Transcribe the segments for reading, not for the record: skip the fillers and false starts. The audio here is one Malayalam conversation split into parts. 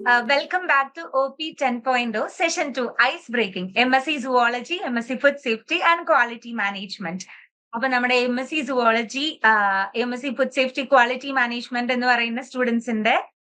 Welcome back to OP 10.0 Session 2 Ice Breaking MSc Zoology, MSc Food Safety and Quality Management. അപ്പൊ നമ്മുടെ MSc Zoology, MSc Food Safety Quality Management എന്ന് പറയുന്ന സ്റ്റുഡൻസിന്റെ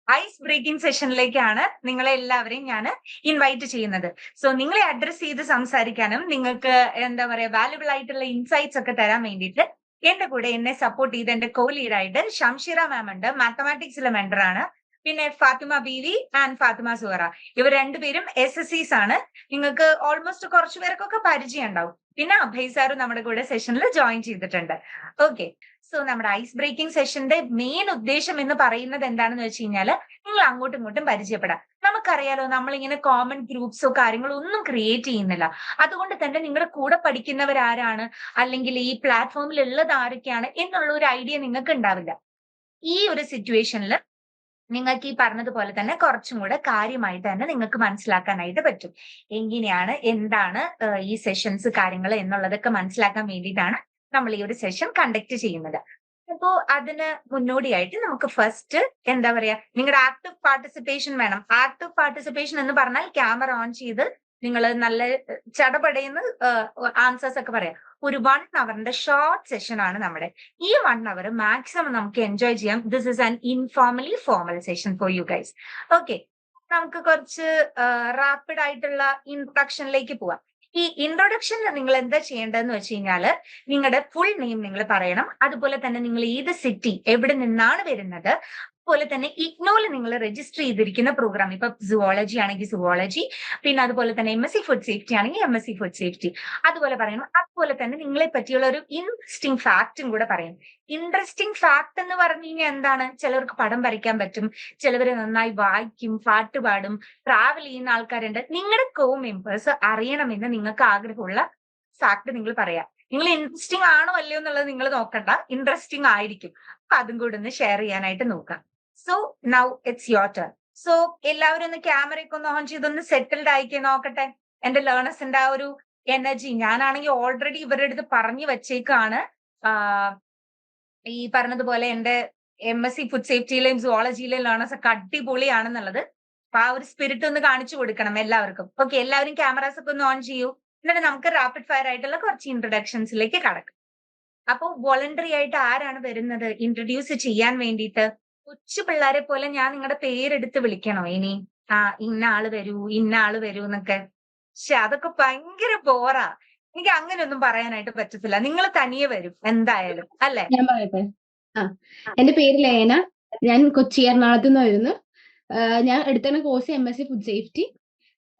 ഐസ് ബ്രേക്കിംഗ് സെഷനിലേക്കാണ് നിങ്ങളെ എല്ലാവരെയും ഞാൻ ഇൻവൈറ്റ് ചെയ്യുന്നത്. സോ നിങ്ങളെ അഡ്രസ് ചെയ്ത് സംസാരിക്കാനും നിങ്ങൾക്ക് എന്താ പറയാ വാല്യുബിൾ ആയിട്ടുള്ള ഇൻസൈറ്റ്സ് ഒക്കെ തരാൻ വേണ്ടിയിട്ട് എന്റെ കൂടെ എന്നെ സപ്പോർട്ട് ചെയ്ത് എന്റെ കോ ലീഡായിട്ട് ഷംഷിറ മാം ഉണ്ട്, മാത്തമാറ്റിക്സിലെ മെന്റർ ആണ്. പിന്നെ ഫാത്തിമ ബീവി ആൻഡ് ഫാത്തിമ സുഹറ, ഇവർ രണ്ടുപേരും SSCs ആണ്. നിങ്ങൾക്ക് ഓൾമോസ്റ്റ് കുറച്ചു പേർക്കൊക്കെ പരിചയം ഉണ്ടാവും. പിന്നെ അഭയ് സാറും നമ്മുടെ കൂടെ സെഷനിൽ ജോയിൻ ചെയ്തിട്ടുണ്ട്. ഓക്കെ, സോ നമ്മുടെ ഐസ് ബ്രേക്കിംഗ് സെഷന്റെ മെയിൻ ഉദ്ദേശം എന്ന് പറയുന്നത് എന്താണെന്ന് വെച്ച് കഴിഞ്ഞാല് നിങ്ങൾ അങ്ങോട്ടും ഇങ്ങോട്ടും പരിചയപ്പെടാം. നമുക്കറിയാലോ, നമ്മളിങ്ങനെ കോമൺ ഗ്രൂപ്പ്സോ കാര്യങ്ങളോ ഒന്നും ക്രിയേറ്റ് ചെയ്യുന്നില്ല. അതുകൊണ്ട് തന്നെ നിങ്ങളുടെ കൂടെ പഠിക്കുന്നവരാരാണ്, അല്ലെങ്കിൽ ഈ പ്ലാറ്റ്ഫോമിൽ ഉള്ളത് ആരൊക്കെയാണ് എന്നുള്ള ഒരു ഐഡിയ നിങ്ങൾക്ക് ഉണ്ടാവില്ല. ഈ ഒരു സിറ്റുവേഷനിൽ നിങ്ങൾക്ക് ഈ പറഞ്ഞതുപോലെ തന്നെ കുറച്ചും കൂടെ കാര്യമായിട്ട് തന്നെ നിങ്ങൾക്ക് മനസ്സിലാക്കാനായിട്ട് പറ്റും. എങ്ങനെയാണ്, എന്താണ് ഈ സെഷൻസ് കാര്യങ്ങൾ എന്നുള്ളതൊക്കെ മനസ്സിലാക്കാൻ വേണ്ടിയിട്ടാണ് നമ്മൾ ഈ ഒരു സെഷൻ കണ്ടക്ട് ചെയ്യുന്നത്. അപ്പോ അതിന് മുന്നോടിയായിട്ട് നമുക്ക് ഫസ്റ്റ് എന്താ പറയാ, നിങ്ങളുടെ ആക്റ്റീവ് പാർട്ടിസിപ്പേഷൻ വേണം. ആക്റ്റീവ് പാർട്ടിസിപ്പേഷൻ എന്ന് പറഞ്ഞാൽ ക്യാമറ ഓൺ ചെയ്ത് നിങ്ങൾ നല്ല ചടപടയെന്ന് ആൻസേഴ്സ് ഒക്കെ പറയാം. ഒരു 1 hourന്റെ ഷോർട്ട് സെഷൻ ആണ് നമ്മുടെ. ഈ 1 hour മാക്സിമം നമുക്ക് എൻജോയ് ചെയ്യാം. This is an informally formal session for you guys. Okay, നമുക്ക് കുറച്ച് റാപ്പിഡ് ആയിട്ടുള്ള ഇൻട്രൊഡക്ഷനിലേക്ക് പോവാം. ഈ ഇൻട്രൊഡക്ഷനിൽ നിങ്ങൾ എന്താ ചെയ്യേണ്ടതെന്ന് വെച്ച് കഴിഞ്ഞാല് നിങ്ങളുടെ ഫുൾ നെയിം നിങ്ങൾ പറയണം. അതുപോലെ തന്നെ നിങ്ങൾ ഏത് സിറ്റി, എവിടെ നിന്നാണ് വരുന്നത്, അതുപോലെ തന്നെ ഇഗ്നോയിൽ നിങ്ങൾ രജിസ്റ്റർ ചെയ്തിരിക്കുന്ന പ്രോഗ്രാം, ഇപ്പൊ സുവോളജി ആണെങ്കിൽ സുവോളജി, പിന്നെ അതുപോലെ തന്നെ MSc ഫുഡ് സേഫ്റ്റി ആണെങ്കിൽ MSc ഫുഡ് സേഫ്റ്റി, അതുപോലെ പറയണം. അതുപോലെ തന്നെ നിങ്ങളെ പറ്റിയുള്ള ഒരു ഇൻട്രസ്റ്റിംഗ് ഫാക്റ്റും കൂടെ പറയണം. ഇൻട്രസ്റ്റിംഗ് ഫാക്ട് എന്ന് പറഞ്ഞു കഴിഞ്ഞാൽ എന്താണ്? ചിലവർക്ക് പടം വരയ്ക്കാൻ പറ്റും, ചിലവര് നന്നായി വായിക്കും, പാട്ട് പാടും, ട്രാവൽ ചെയ്യുന്ന ആൾക്കാരുണ്ട്. നിങ്ങളുടെ കോ മെമ്പേഴ്സ് അറിയണമെന്ന് നിങ്ങൾക്ക് ആഗ്രഹമുള്ള ഫാക്ട് നിങ്ങൾ പറയാം. നിങ്ങൾ ഇൻട്രസ്റ്റിംഗ് ആണോ അല്ലയോ എന്നുള്ളത് നിങ്ങൾ നോക്കണ്ട, ഇൻട്രസ്റ്റിംഗ് ആയിരിക്കും. അപ്പൊ അതും കൂടെ ഒന്ന് ഷെയർ ചെയ്യാനായിട്ട് നോക്കാം. So now it's your turn. So എല്ലാവരും ഒന്ന് ക്യാമറയൊക്കെ ഒന്ന് ഓൺ ചെയ്തൊന്ന് സെറ്റിൽഡ് ആയിക്കേ നോക്കട്ടെ. എന്റെ ലേണേഴ്സിന്റെ ആ ഒരു എനർജി, ഞാനാണെങ്കിൽ ഓൾറെഡി ഇവരുടെ അടുത്ത് പറഞ്ഞു വെച്ചേക്കാണ് ഈ പറഞ്ഞതുപോലെ എന്റെ MSc ഫുഡ് സേഫ്റ്റിയിലെയും സുവോളജിയിലെയും ലേണേഴ്സ് ഒക്കെ അടിപൊളിയാണെന്നുള്ളത്. അപ്പൊ ആ ഒരു സ്പിരിറ്റ് ഒന്ന് കാണിച്ചു കൊടുക്കണം എല്ലാവർക്കും. ഓക്കെ, എല്ലാവരും ക്യാമറാസ് ഒക്കെ ഒന്ന് ഓൺ ചെയ്യൂ. എന്നിട്ട് നമുക്ക് റാപ്പിഡ് ഫയർ ആയിട്ടുള്ള കുറച്ച് ഇൻട്രൊഡക്ഷൻസിലേക്ക് കടക്കാം. അപ്പൊ വോളണ്ടറി ആയിട്ട് ആരാണ് വരുന്നത് ഇൻട്രൊഡ്യൂസ് ചെയ്യാൻ വേണ്ടിയിട്ട്? കൊച്ചു പിള്ളേരെ പോലെ ഞാൻ നിങ്ങളുടെ പേരെടുത്ത് വിളിക്കണോ ഇനി? ഇന്ന ആള് വരൂ, ഇന്ന ആള് വരൂ എന്നൊക്കെ. പക്ഷെ അതൊക്കെ ഭയങ്കര ബോറാ. എനിക്ക് അങ്ങനെയൊന്നും പറയാനായിട്ട് പറ്റത്തില്ല. നിങ്ങൾ തനിയെ വരും എന്തായാലും, അല്ലെ? ഞാൻ പറയട്ടെ. എന്റെ പേര് ലേന. ഞാൻ കൊച്ചി എറണാകുളത്ത് നിന്ന് വരുന്നു. ഞാൻ എടുത്ത course MSc food safety.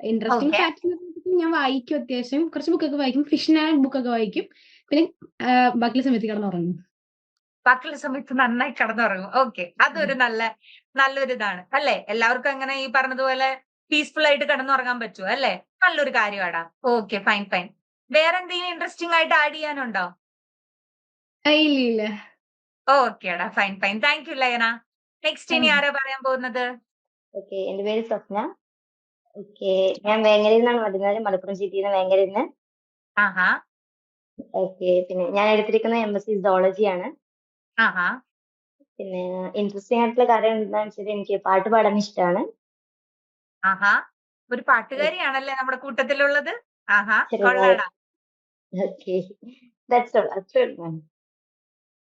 Interesting fact ഞാൻ വായിക്കും, അത്യാവശ്യം കുറച്ച് ബുക്കൊക്കെ വായിക്കും, ഫിഷൻ ആൻഡ് ബുക്കൊക്കെ വായിക്കും. പിന്നെ ബാക്കിയുള്ള സമയത്ത് കിടന്നുറങ്ങും. ബാക്കിയുള്ള സമയത്ത് നന്നായി കിടന്നുറങ്ങും. ഓക്കെ, അതൊരു നല്ലൊരു ഇതാണ് അല്ലെ? എല്ലാവർക്കും അങ്ങനെ ഈ പറഞ്ഞതുപോലെ പീസ്ഫുൾ ആയിട്ട് കിടന്നുറങ്ങാൻ പറ്റുമോ അല്ലെ? നല്ലൊരു കാര്യമാടാ. Okay, fine fine. വേറെ എന്തെങ്കിലും ഇൻട്രസ്റ്റിംഗ് ആയിട്ട് ആഡ് ചെയ്യാനുണ്ടോ? ഇല്ല. ഓക്കേടാ, ഫൈൻ ഫൈൻ. താങ്ക് യു ലയന. നെക്സ്റ്റ് ഇനി ആരാ പറയാൻ പോകുന്നത്? ഓക്കെ, എന്റെ പേര് സ്വപ്ന. ഓക്കെ, ഞാൻ വേങ്ങരയിൽ നിന്നാണ് വരുന്നത്, മലപ്പുറം ജില്ലയിൽ നിന്ന് വേങ്ങരയിൽ നിന്ന്. ആഹാ. ഓക്കെ, പിന്നെ ഞാൻ എടുത്തിരിക്കുന്ന MSc സുവോളജി ആണ്. ആഹാ. പിന്നെ ഇൻട്രസ്റ്റിംഗ് ആയിട്ടുള്ള കാര്യം എന്താണെന്ന് വെച്ചാൽ എനിക്ക് പാട്ട് പാടാൻ ഇഷ്ടമാണ്. ആഹാ, ഒരു പാട്ടുകാരിയാണല്ലേ നമ്മുടെ കൂട്ടത്തിലുള്ളത്. ആഹാ, ചെറുതായി. കൊള്ളാടാ. Okay, that's all. അത്രേ ഉള്ളൂ.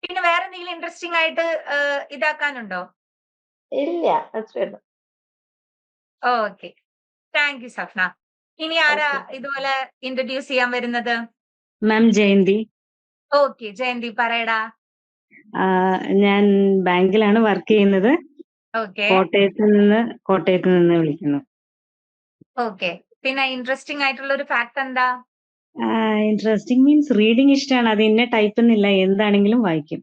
പിന്നെ വേറെ എന്തെങ്കിലും ഇൻട്രസ്റ്റിംഗ് ആയിട്ട് ഇതാക്കാനുണ്ടോ? ഇല്ല, അത്രേ ഉള്ളൂ. Okay, thank U Safna. ഇനി ആരാ ഇതുപോലെ ഇൻട്രൊഡ്യൂസ് ചെയ്യാൻ വരുന്നത്? മാം ജയന്തി. ഓക്കെ, ജയന്തി പറയടാ. ഞാൻ ബാങ്കിലാണ് വർക്ക് ചെയ്യുന്നത്. ഓക്കെ കോട്ടയത്ത് നിന്ന് വിളിക്കുന്നു. ഓക്കെ, പിന്നെ ഇൻട്രസ്റ്റിംഗ് ആയിട്ടുള്ള ഒരു ഫാക്ട് എന്താ? ഇൻട്രസ്റ്റിംഗ് മീൻസ് റീഡിങ് ഇഷ്ടമാണ്. അത് ഇന്ന ടൈപ്പ് എന്നില്ല, എന്താണെങ്കിലും വായിക്കും,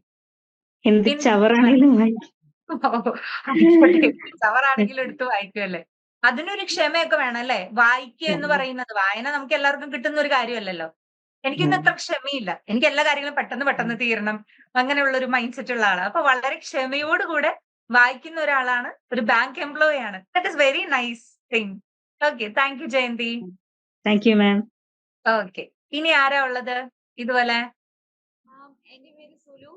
എന്ത് ചവറാണെങ്കിലും വായിക്കും. ചവറാണെങ്കിലും എടുത്ത് വായിക്കുമല്ലേ? അതിനൊരു ക്ഷമയൊക്കെ വേണം അല്ലേ? വായിക്കുക എന്ന് പറയുന്നത്, വായന നമുക്ക് എല്ലാവർക്കും കിട്ടുന്ന ഒരു കാര്യമല്ലല്ലോ. എനിക്കൊന്നും അത്ര ക്ഷമയില്ല. എനിക്ക് എല്ലാ കാര്യങ്ങളും പെട്ടെന്ന് തീരണം, അങ്ങനെയുള്ള ഒരു മൈൻഡ് സെറ്റ് ഉള്ള ആളാണ്. അപ്പൊ വളരെ ക്ഷമയോടുകൂടെ വായിക്കുന്ന ഒരാളാണ്, ഒരു ബാങ്ക് എംപ്ലോയി ആണ്. That is very nice thing. Okay, thank you Jayanthi. Thank you ma'am. Okay, ഇനി ആരാ ഉള്ളത് ഇതുപോലെ? എന്റെ പേര് സുലു.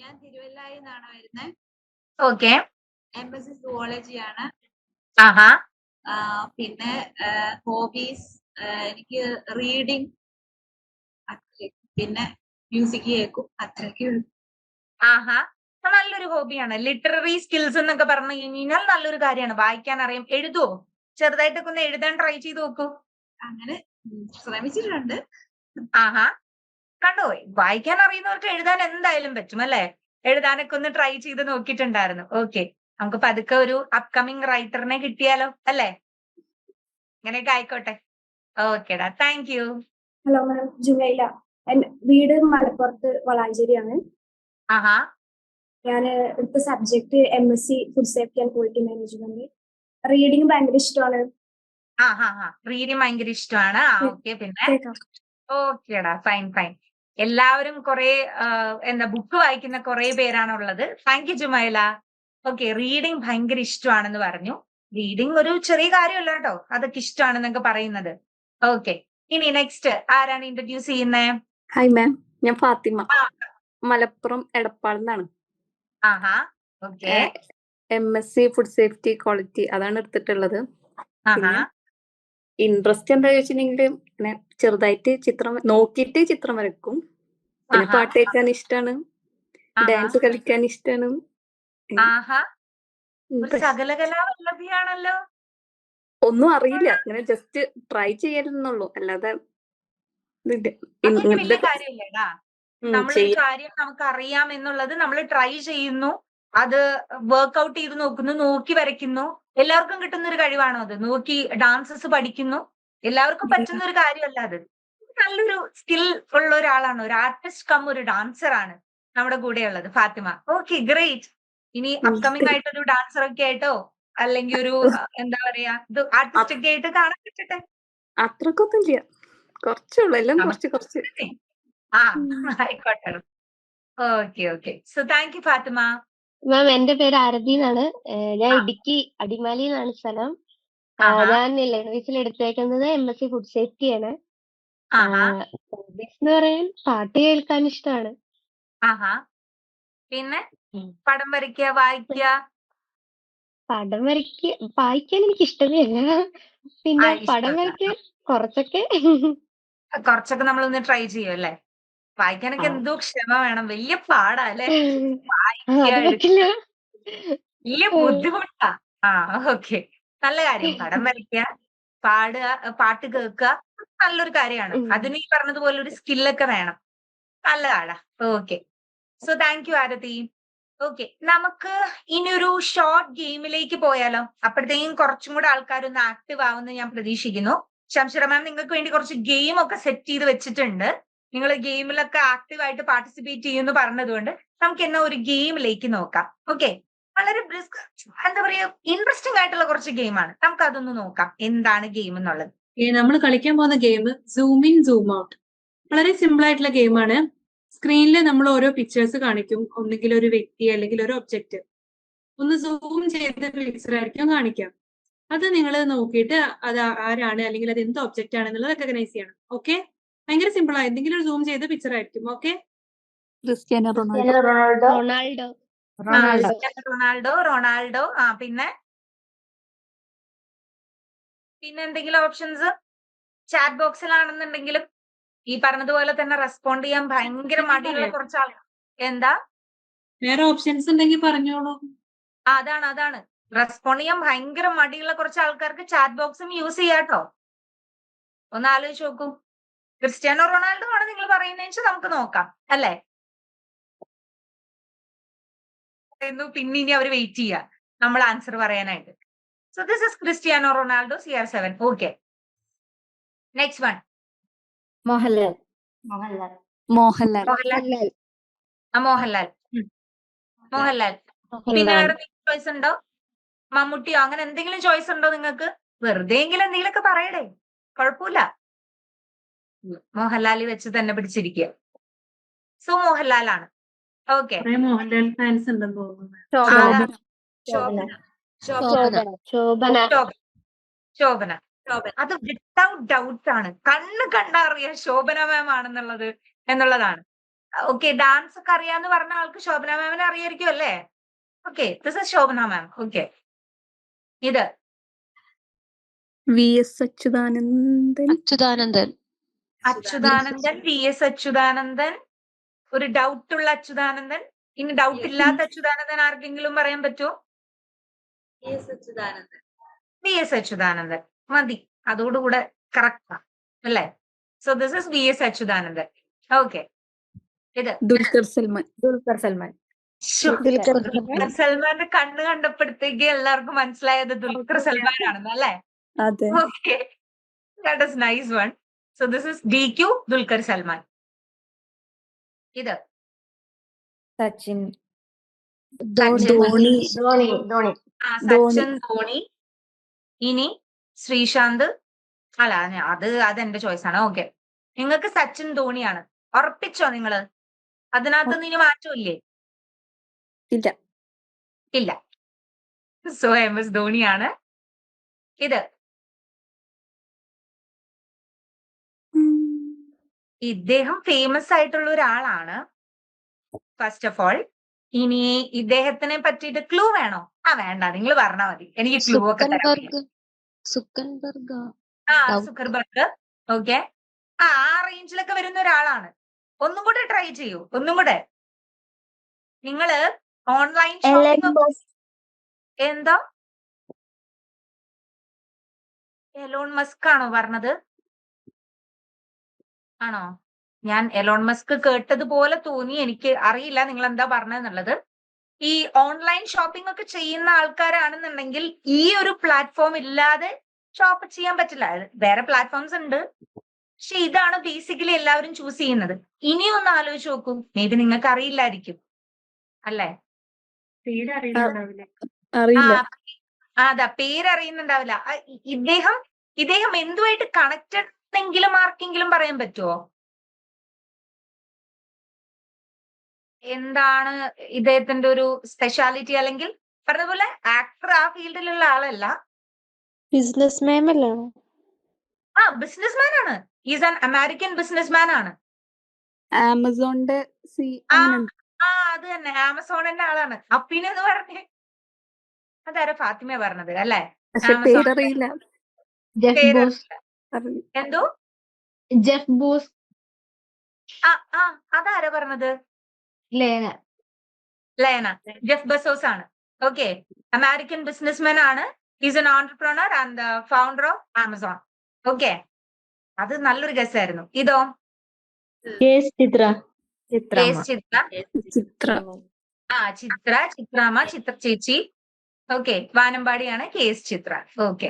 ഞാൻ തിരുവല്ലായിൽ നിന്നാണ് വരുന്നത്. ഓക്കെ, MSc സുവോളജി ആണ്. ആഹാ. പിന്നെ ഹോബീസ് എനിക്ക് റീഡിങ്, പിന്നെ മ്യൂസിക് കേൾക്കും, അത്രയൊക്കെ ഉള്ളൂ. ആഹാ. നല്ലൊരു ഹോബിയാണ്. ലിറ്റററി സ്കിൽസ് എന്നൊക്കെ പറഞ്ഞു കഴിഞ്ഞാൽ നല്ലൊരു കാര്യമാണ്. വായിക്കാൻ അറിയാം. എഴുതുവോ? ചെറുതായിട്ടൊക്കെ ഒന്ന് എഴുതാൻ ട്രൈ ചെയ്ത് നോക്കൂ. അങ്ങനെ ശ്രമിച്ചിട്ടുണ്ട്. ആഹാ. കണ്ടോ? വായിക്കാൻ അറിയുന്നവർക്ക് എഴുതാൻ എന്തായാലും പറ്റും അല്ലേ? എഴുതാനൊക്കെ ഒന്ന് ട്രൈ ചെയ്ത് നോക്കിയിട്ടുണ്ടായിരുന്നു. ഓക്കെ. നമുക്ക് പതുക്കെ ഒരു അപ്കമിങ് റൈറ്ററിനെ കിട്ടിയാലോ അല്ലേ? ഇങ്ങനെയൊക്കെ ആയിക്കോട്ടെ. ഓക്കേടാ. Thank you. Hello ma'am, Jumaila. എൻ്റെ വീട് മലപ്പുറത്ത് വളാഞ്ചേരിയാണ്. ആഹാ. ഞാൻ എടുത്ത subject MSc food safety and quality management. Reading ഭയങ്കര ഇഷ്ടമാണ്. റീഡിങ് ഭയങ്കര ഇഷ്ടമാണ്. ഓക്കെ. പിന്നെ കേൾക്കാം. ഓക്കേടാ. Fine fine. എല്ലാവരും കുറെ എന്താ ബുക്ക് വായിക്കുന്ന കുറെ പേരാണുള്ളത്. Thank you Jumaila. Okay. Reading ഭയങ്കര ഇഷ്ടമാണെന്ന് പറഞ്ഞു. റീഡിങ് ഒരു ചെറിയ കാര്യമല്ല കേട്ടോ. അതൊക്കെ ഇഷ്ടമാണെന്നൊക്കെ പറയുന്നത്. ഓക്കെ. ഇനി നെക്സ്റ്റ് ആരാണ് ഇൻട്രൊഡ്യൂസ് ചെയ്യുന്നേ? ഹായ് മാം, ഞാൻ ഫാത്തിമ, ആ. മലപ്പുറം എടപ്പാളിന്നാണ്. ആഹാ. Okay. MSc food safety quality അതാണ് എടുത്തിട്ടുള്ളത്. ആഹാ. പിന്നെ ഇൻട്രസ്റ്റ് എന്താ ചോദിച്ചിട്ടുണ്ടെങ്കിൽ ഇങ്ങനെ ചെറുതായിട്ട് ചിത്രം നോക്കിയിട്ട് ചിത്രം വരക്കും. പിന്നെ ആഹാ. പാട്ട് കേൾക്കാൻ ഇഷ്ടമാണ്, ആഹാ. ഡാൻസ് കളിക്കാൻ ഇഷ്ടമാണ്. ആഹാ. ഒരു സകലകലാവല്ലഭിയാണല്ലോ. ഒന്നും അറിയില്ല, ഇങ്ങനെ ജസ്റ്റ് ട്രൈ ചെയ്യലെന്നുള്ളൂ, അല്ലാതെ ഇതില്ല. അതൊരു വലിയ ഇതൊക്കെ കാര്യമില്ലേടാ. നമ്മളൊരു ചെയ്യാം. കാര്യം നമുക്ക് അറിയാം എന്നുള്ളത് നമ്മൾ ട്രൈ ചെയ്യുന്നു, അത് വർക്ക്ഔട്ട് ചെയ്ത് നോക്കുന്നു, നോക്കി വരയ്ക്കുന്നു. എല്ലാവർക്കും കിട്ടുന്ന ഒരു കഴിവാണോ അത്? നോക്കി ഡാൻസസ് പഠിക്കുന്നു. എല്ലാവർക്കും പറ്റുന്ന ഒരു കാര്യമല്ല അത്. നല്ലൊരു സ്കിൽ ഉള്ള ഒരാളാണ്, ഒരു ആർട്ടിസ്റ്റ് കം ഒരു ഡാൻസർ ആണ് നമ്മുടെ കൂടെ ഉള്ളത് ഫാത്തിമ. Okay, great. ഇനി അപ്കമിങ് ആയിട്ടൊരു ഡാൻസർ ഒക്കെ ആയിട്ടോ അല്ലെങ്കിൽ ഒരു എന്താ പറയാ ഇത് ആർട്ടിസ്റ്റ് ഒക്കെ ആയിട്ട് കാണാൻ പറ്റട്ടെ. അത്രക്കൊന്നും ഇല്ല, കുറച്ചുള്ളൂ, എല്ലാം കുറച്ച് കുറച്ച്. ആ ആയിക്കോട്ടെ. Okay okay. So thank you Fathima. Ma'am, എന്റെ പേര് ആരതി എന്നാണ്. ഞാൻ ആ. ഇടുക്കി അടിമാലി എന്നാണ് സ്ഥലം. ആഹാ. ഞാൻ ലെനോയിസിൽ എടുത്തേക്കുന്നത് MSc ഫുഡ് സേഫ്റ്റി ആണ്. ആഹാ. ഹോബീസ് എന്ന് പറയാൻ പാട്ട് കേൾക്കാൻ ഇഷ്ടമാണ്. ആഹാ. പിന്നെ പടം വരയ്ക്കുക, വായിക്കുക. പടം വായിക്കാൻ എനിക്ക് ഇഷ്ടമേ അല്ല. പിന്നെ പടം ഇഷ്ടമല്ല. വരയ്ക്കാൻ കുറച്ചൊക്കെ. കുറച്ചൊക്കെ നമ്മളൊന്ന് ട്രൈ ചെയ്യും അല്ലേ? വായിക്കാനൊക്കെ ആ. എന്തോ ക്ഷമ വേണം. വലിയ പാടാ അല്ലേ? അത് വായിക്കുക, പറ്റില്ല. വലിയ ബുദ്ധിമുട്ടാ. ആ ഓക്കെ. നല്ല കാര്യം. പടം വരയ്ക്കുക, പാടുക, പാട്ട് കേൾക്കുക നല്ലൊരു കാര്യമാണ്. അതിന് ഈ പറഞ്ഞതുപോലെ ഒരു സ്കില്ലൊക്കെ വേണം. നല്ലതാടാ. Okay. So thank you Aarathi. Okay, നമുക്ക് ഇനി ഒരു ഷോർട്ട് ഗെയിമിലേക്ക് പോയാലോ? അപ്പോഴത്തേക്കും കുറച്ചും കൂടെ ആൾക്കാരൊന്ന് ആക്റ്റീവ് ആവുമെന്ന് ഞാൻ പ്രതീക്ഷിക്കുന്നു. ശംഷറ മാം നിങ്ങൾക്ക് വേണ്ടി കുറച്ച് ഗെയിം ഒക്കെ സെറ്റ് ചെയ്ത് വെച്ചിട്ടുണ്ട്. നിങ്ങൾ ഗെയിമിലൊക്കെ ആക്റ്റീവ് ആയിട്ട് പാർട്ടിസിപ്പേറ്റ് ചെയ്യുമെന്ന് പറഞ്ഞതുകൊണ്ട് നമുക്ക് എന്നാ ഒരു ഗെയിമിലേക്ക് നോക്കാം. ഓക്കെ, വളരെ എന്താ പറയാ ഇൻട്രസ്റ്റിംഗ് ആയിട്ടുള്ള കുറച്ച് ഗെയിമാണ്. നമുക്ക് അതൊന്ന് നോക്കാം എന്താണ് ഗെയിം എന്നുള്ളത്. നമ്മൾ കളിക്കാൻ പോകുന്ന game zoom in zoom out. വളരെ സിമ്പിൾ ആയിട്ടുള്ള ഗെയിമാണ്. സ്ക്രീനിൽ നമ്മൾ ഓരോ പിക്ചേഴ്സ് കാണിക്കും, ഒന്നുകിൽ ഒരു വ്യക്തി അല്ലെങ്കിൽ ഒരു ഒബ്ജക്റ്റ്. ഒന്ന് സൂം ചെയ്ത പിക്ചർ ആയിരിക്കും കാണിക്കാം. അത് നിങ്ങൾ നോക്കിയിട്ട് അത് ആരാണ് അല്ലെങ്കിൽ അത് എന്ത് ഒബ്ജക്റ്റ് ആണെന്നുള്ളത് റെക്കഗ്നൈസ് ചെയ്യണം. ഓക്കെ, ഭയങ്കര സിമ്പിൾ ആ. എന്തെങ്കിലും ഒരു സൂം ചെയ്ത പിക്ചർ ആയിരിക്കും. Okay, Cristiano Cristiano Ronaldo. Ronaldo. Ronaldo. Ronaldo. പിന്നെ എന്തെങ്കിലും ഓപ്ഷൻസ് ചാറ്റ് ബോക്സിലാണെന്നുണ്ടെങ്കിലും ഈ പറഞ്ഞതുപോലെ തന്നെ റെസ്പോണ്ട് ചെയ്യാൻ ഭയങ്കര മടിയുള്ള കുറച്ച് ആൾ. എന്താ വേറെ ഓപ്ഷൻസ് ഉണ്ടെങ്കിൽ പറഞ്ഞോളൂ. അതാണ് റെസ്പോണ്ട് ചെയ്യാൻ ഭയങ്കര മടിയുള്ള കുറച്ച് ആൾക്കാർക്ക് ചാറ്റ് ബോക്സും യൂസ് ചെയ്യാട്ടോ. ഒന്ന് ആലോചിച്ച് നോക്കൂ. ക്രിസ്ത്യാനോ റൊണാൾഡോ ആണ് നിങ്ങൾ പറയുന്നതെന്ന് വെച്ചാൽ നമുക്ക് നോക്കാം അല്ലേ? പിന്നെ ഇനി അവർ വെയിറ്റ് ചെയ്യുക നമ്മൾ ആൻസർ പറയാനായിട്ട്. So this is Cristiano Ronaldo CR7. Okay, next one. Mohanlal. Mohanlal. പിന്നെ വേറെ ചോയ്സ് ഉണ്ടോ? മമ്മൂട്ടിയോ അങ്ങനെ എന്തെങ്കിലും ചോയ്സ് ഉണ്ടോ നിങ്ങൾക്ക്? വെറുതെ എങ്കിലും എന്തെങ്കിലുമൊക്കെ പറയടേ, കുഴപ്പമില്ല. മോഹൻലാൽ വെച്ച് തന്നെ പിടിച്ചിരിക്കുക. സോ മോഹൻലാലാണ്. ഓക്കെ. മോഹൻലാൽ ഫാൻസ് ഉണ്ടെന്ന് തോന്നുന്നു. ശോഭന. അത് വിത്തൗട്ട് ഡൗട്ട് ആണ്. കണ്ണ് കണ്ടാ അറിയാം ശോഭന മാം എന്നുള്ളതാണ്. ഓക്കെ, ഡാൻസ് ഒക്കെ അറിയാന്ന് പറഞ്ഞ ആൾക്ക് ശോഭന മാമിനെ അറിയായിരിക്കും അല്ലേ? Okay, this is Shobhana ma'am. Okay, ഇത് VS അച്യുതാനന്ദൻ. അച്യുതാനന്ദൻ. അച്യുതാനന്ദൻ, VS അച്യുതാനന്ദൻ. ഒരു ഡൗട്ട് ഉള്ള അച്യുതാനന്ദൻ. ഇനി ഡൗട്ട് ഇല്ലാത്ത അച്യുതാനന്ദൻ ആർക്കെങ്കിലും പറയാൻ പറ്റുമോ? അച്യുതാനന്ദൻ. VS അച്യുതാനന്ദൻ മതി, അതോടുകൂടെ കറക്റ്റാ അല്ലേ? So this is VS Achuthanandan. Okay, ഇത് ദുൽഖർ സൽമാൻ. ദുൽഖർ സൽമാൻ. ശ്ശോ, ദുൽഖർ സൽമാന്റെ കണ്ണ് കണ്ടപ്പോഴത്തേക്ക് എല്ലാവർക്കും മനസ്സിലായത് ദുൽഖർ സൽമാൻ ആണെന്ന് അല്ലേ? അതെ. Okay, that is nice one. So this is DQ Dulquer Salman. ഇത് സച്ചിൻ. സച്ചിൻ ധോണി. ധോണി. ധോണി. സച്ചിൻ ധോണി. ഇനി ശ്രീശാന്ത്. അല്ല, അതെന്റെ ചോയ്സ് ആണ്. ഓക്കെ, നിങ്ങൾക്ക് സച്ചിൻ ധോണിയാണ്. ഉറപ്പിച്ചോ നിങ്ങള്? അതിനകത്ത് ഇനി മാറ്റമില്ലേ? ഇല്ല. ഇല്ല. So MS ധോണിയാണ്. ഇത് ഇദ്ദേഹം ഫേമസ് ആയിട്ടുള്ള ഒരാളാണ് ഫസ്റ്റ് ഓഫ് ഓൾ. ഇനി ഇദ്ദേഹത്തിനെ പറ്റിയിട്ട് ക്ലൂ വേണോ? വേണ്ട, നിങ്ങൾ പറഞ്ഞാൽ മതി, എനിക്ക് ക്ലൂ ഒക്കെ തരാം. സുക്കർബർഗ്. ഓക്കെ, ആ റേഞ്ചിലൊക്കെ വരുന്ന ഒരാളാണ്. ഒന്നും കൂടെ ട്രൈ ചെയ്യൂ, ഒന്നും കൂടെ. നിങ്ങള് ഓൺലൈൻ ഷോപ്പിംഗ്. എന്താ? എലോൺ മസ്ക് ആണോ പറഞ്ഞത്? ആണോ? ഞാൻ എലോൺ മസ്ക് കേട്ടതുപോലെ തോന്നി. എനിക്ക് അറിയില്ല നിങ്ങൾ എന്താ പറഞ്ഞതെന്നുള്ളത്. ഈ ഓൺലൈൻ ഷോപ്പിംഗ് ഒക്കെ ചെയ്യുന്ന ആൾക്കാരാണെന്നുണ്ടെങ്കിൽ ഈ ഒരു പ്ലാറ്റ്ഫോം ഇല്ലാതെ ഷോപ്പ് ചെയ്യാൻ പറ്റില്ല. വേറെ പ്ലാറ്റ്ഫോംസ് ഉണ്ട്, പക്ഷെ ഇതാണ് ബേസിക്കലി എല്ലാവരും ചൂസ് ചെയ്യുന്നത്. ഇനിയൊന്ന് ആലോചിച്ച് നോക്കൂ, മേ ബി നിങ്ങൾക്ക് അറിയില്ലായിരിക്കും അല്ലേ? അറിയില്ല. അതാ, പേരറിയുന്നുണ്ടാവില്ല. ഇദ്ദേഹം എന്തുമായിട്ട് കണക്റ്റഡ് എങ്കിലും ആർക്കെങ്കിലും പറയാൻ പറ്റുമോ? എന്താണ് ഇദ്ദേഹത്തിന്റെ ഒരു സ്പെഷ്യാലിറ്റി? അല്ലെങ്കിൽ പറഞ്ഞ പോലെ ആക്ടർ ആ ഫീൽഡിലുള്ള ആളല്ല. ബിസിനസ്മാൻ അല്ലേ? ബിസിനസ്മാൻ ആണ്. ഈസ് ആൻ അമേരിക്കൻ ബിസിനസ്മാൻ ആണ്. ആമസോണിന്റെ അത് തന്നെ, ആമസോണിന്റെ ആളാണ്. അപ്പിനെ എന്ന് പറഞ്ഞേ അതാരാ? ഫാത്തിമ പറഞ്ഞത് അല്ലേ? പേരറിയില്ല. എന്തോ ജെഫ് ബോസ്. അതാരാ പറഞ്ഞത്? ലേന. ജെഫ് ബെസോസ് ആണ്. ഓക്കെ, അമേരിക്കൻ ബിസിനസ്മാൻ ആണ്. Is N entrepreneur and founder of Amazon. Okay, അത് നല്ലൊരു ഗസ് ആയിരുന്നു. ഇതോ? ചിത്രാമ്മ, ചിത്ര ചേച്ചി. ഓക്കെ, വാനമ്പാടിയാണ് KS ചിത്ര. ഓക്കെ,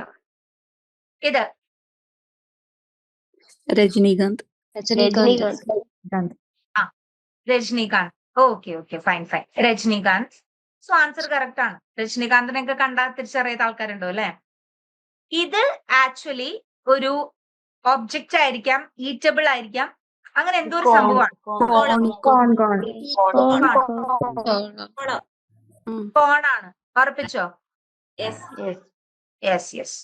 ഇത് Rajinikanth. Rajinikanth. Okay, fine. Rajinikanth. So answer correct ആണ്. രജനീകാന്തിനൊക്കെ കണ്ടാൽ തിരിച്ചറിയാത്ത ആൾക്കാരുണ്ടോ അല്ലെ? ഇത് ആക്ച്വലി ഒരു ഒബ്ജക്റ്റ് ആയിരിക്കാം, ഈറ്റബിൾ ആയിരിക്കാം, അങ്ങനെ എന്തോ ഒരു സംഭവമാണ്. കോണാണ്. ഉറപ്പിച്ചോ? യെസ്.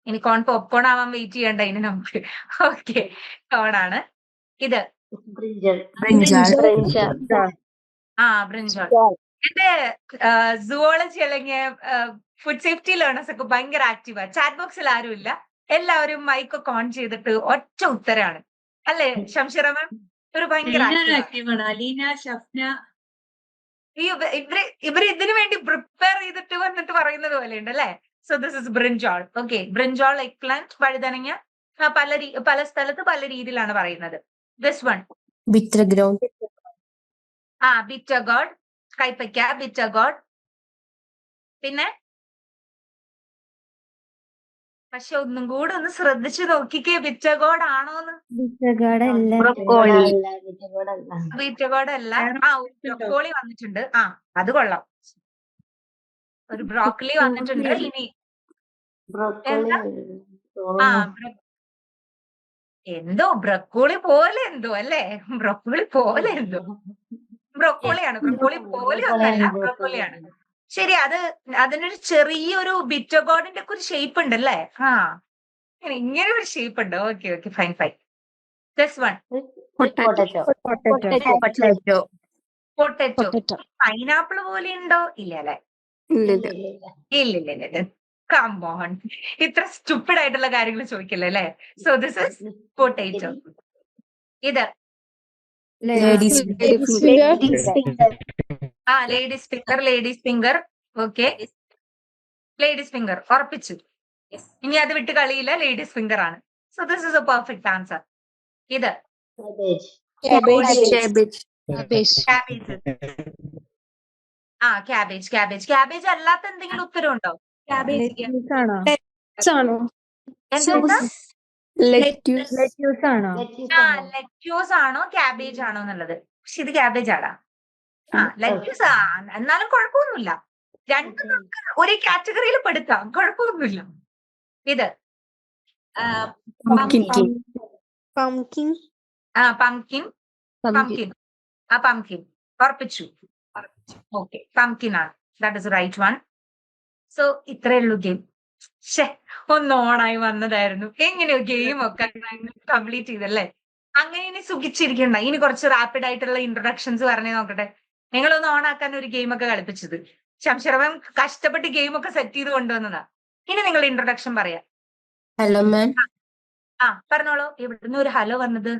ഇനി കോൺ പോപ്കോൺ ആവാൻ വെയിറ്റ് ചെയ്യണ്ട ഇനി നമുക്ക്. ഓക്കെ, കോണാണ്. ഇത് ബ്രിഞ്ചാൾ. എന്റെ സുവോളജി അല്ലെങ്കിൽ ഫുഡ് സേഫ്റ്റി ലേണേഴ്സ് ഒക്കെ ഭയങ്കര ആക്റ്റീവാ. ചാറ്റ് ബോക്സിൽ ആരും ഇല്ല, എല്ലാവരും മൈക്കൊക്കെ ഓൺ ചെയ്തിട്ട് ഒറ്റ ഉത്തരാണ് അല്ലേ ശംഷിറ മാം? ഒരു ഭയങ്കര ഇവര് ഇതിനു വേണ്ടി പ്രിപ്പയർ ചെയ്തിട്ട് വന്നിട്ട് പറയുന്നത് പോലെയുണ്ട് അല്ലെ? So this is brinjal. Okay, brinjal, eggplant, വഴുതനങ്ങ പല സ്ഥലത്ത് പല രീതിയിലാണ് പറയുന്നത്. ദിസ് വൺ ബിറ്റർ ഗോഡ്, കൈപ്പയ്ക്ക, ബിറ്റർ ഗോഡ്. പിന്നെ പക്ഷെ ഒന്നും കൂടെ ഒന്ന് ശ്രദ്ധിച്ചു നോക്കിക്കേ, ബിറ്റർ ഗോഡ് ആണോന്ന്. ബിറ്റർ ഗോഡ് അല്ല. ബ്രോക്കോളി വന്നിട്ടുണ്ട്. അത് കൊള്ളാം. ഒരു ബ്രോക്കലി വന്നിട്ടുണ്ട്. ഇനി എന്തോ ബ്രക്കോളി പോലെ എന്തോ അല്ലേ? ബ്രക്കോളി പോലെ എന്തോ. ബ്രക്കോളിയാണ്. ബ്രക്കോളി പോലെ ഒന്നല്ല, ബ്രക്കോളിയാണ്. ശരി, അതിനൊരു ചെറിയൊരു ബിറ്റർ ഗോഡിന്റെ ഒക്കെ ഒരു ഷേപ്പ് ഉണ്ട് അല്ലേ? ഇങ്ങനെ ഒരു ഷേപ്പ് ഉണ്ട്. Okay, fine. This one potato. Pineapple പോലെ ഉണ്ടോ? ഇല്ല അല്ലെ? ഇല്ല. കമോൺ, ഇത്ര സ്റ്റുപ്പിഡ് ആയിട്ടുള്ള കാര്യങ്ങൾ ചോദിക്കില്ല അല്ലേ? So this is potato. ഇത് Ladies Ladies finger. Ladies finger, ladies finger. Okay, ladies finger ഉറപ്പിച്ചു. Yes. ഇനി അത് വിട്ട് കളിയില്ല, ലേഡീസ് ഫിംഗർ ആണ്. So this is A perfect answer. ഇത് Cabbage. cabbage cabbage. Cabbage cabbage cabbage അല്ലാത്ത എന്തെങ്കിലും ഉത്തരവുണ്ടോ? Cabbage. ആണോ ആണോ? എന്താ? lettuce Lettuce ആണോ? ലെറ്റ്യൂസ് ആണോ ക്യാബേജ് ആണോ എന്നുള്ളത്. പക്ഷെ ഇത് ക്യാബേജ് ആടാ. ലെറ്റ്യൂസ് എന്നാലും കുഴപ്പമൊന്നുമില്ല. രണ്ടും നമുക്ക് ഒരേ കാറ്റഗറിയിൽ പെടുത്താം, കുഴപ്പമൊന്നുമില്ല. ഇത് pumpkin pumpkin. pumpkin pumpkin pumpkin ഉറപ്പിച്ചു. ഓക്കെ, പംകിൻ ആണ്. That is right one. So ഇത്രേ ഉള്ളൂ ഗെയിം. ഒന്ന് ഓണായി വന്നതായിരുന്നു. എങ്ങനെയോ ഗെയിം ഒക്കെ കംപ്ലീറ്റ് ചെയ്തല്ലേ? അങ്ങനെ ഇനി സുഖിച്ചിരിക്കണ്ട. ഇനി കുറച്ച് റാപ്പിഡ് ആയിട്ടുള്ള ഇൻട്രൊഡക്ഷൻസ് പറഞ്ഞേ നോക്കട്ടെ. നിങ്ങളൊന്ന് ഓണാക്കാൻ ഒരു ഗെയിം ഒക്കെ കളിപ്പിച്ചത് ശംശറവൻ കഷ്ടപ്പെട്ട് ഗെയിം ഒക്കെ സെറ്റ് ചെയ്ത് കൊണ്ടുവന്നതാ. ഇനി നിങ്ങൾ ഇൻട്രൊഡക്ഷൻ പറയാം. hello ma'am പറഞ്ഞോളൂ. ഇവിടുന്ന് ഒരു ഹലോ വന്നത്.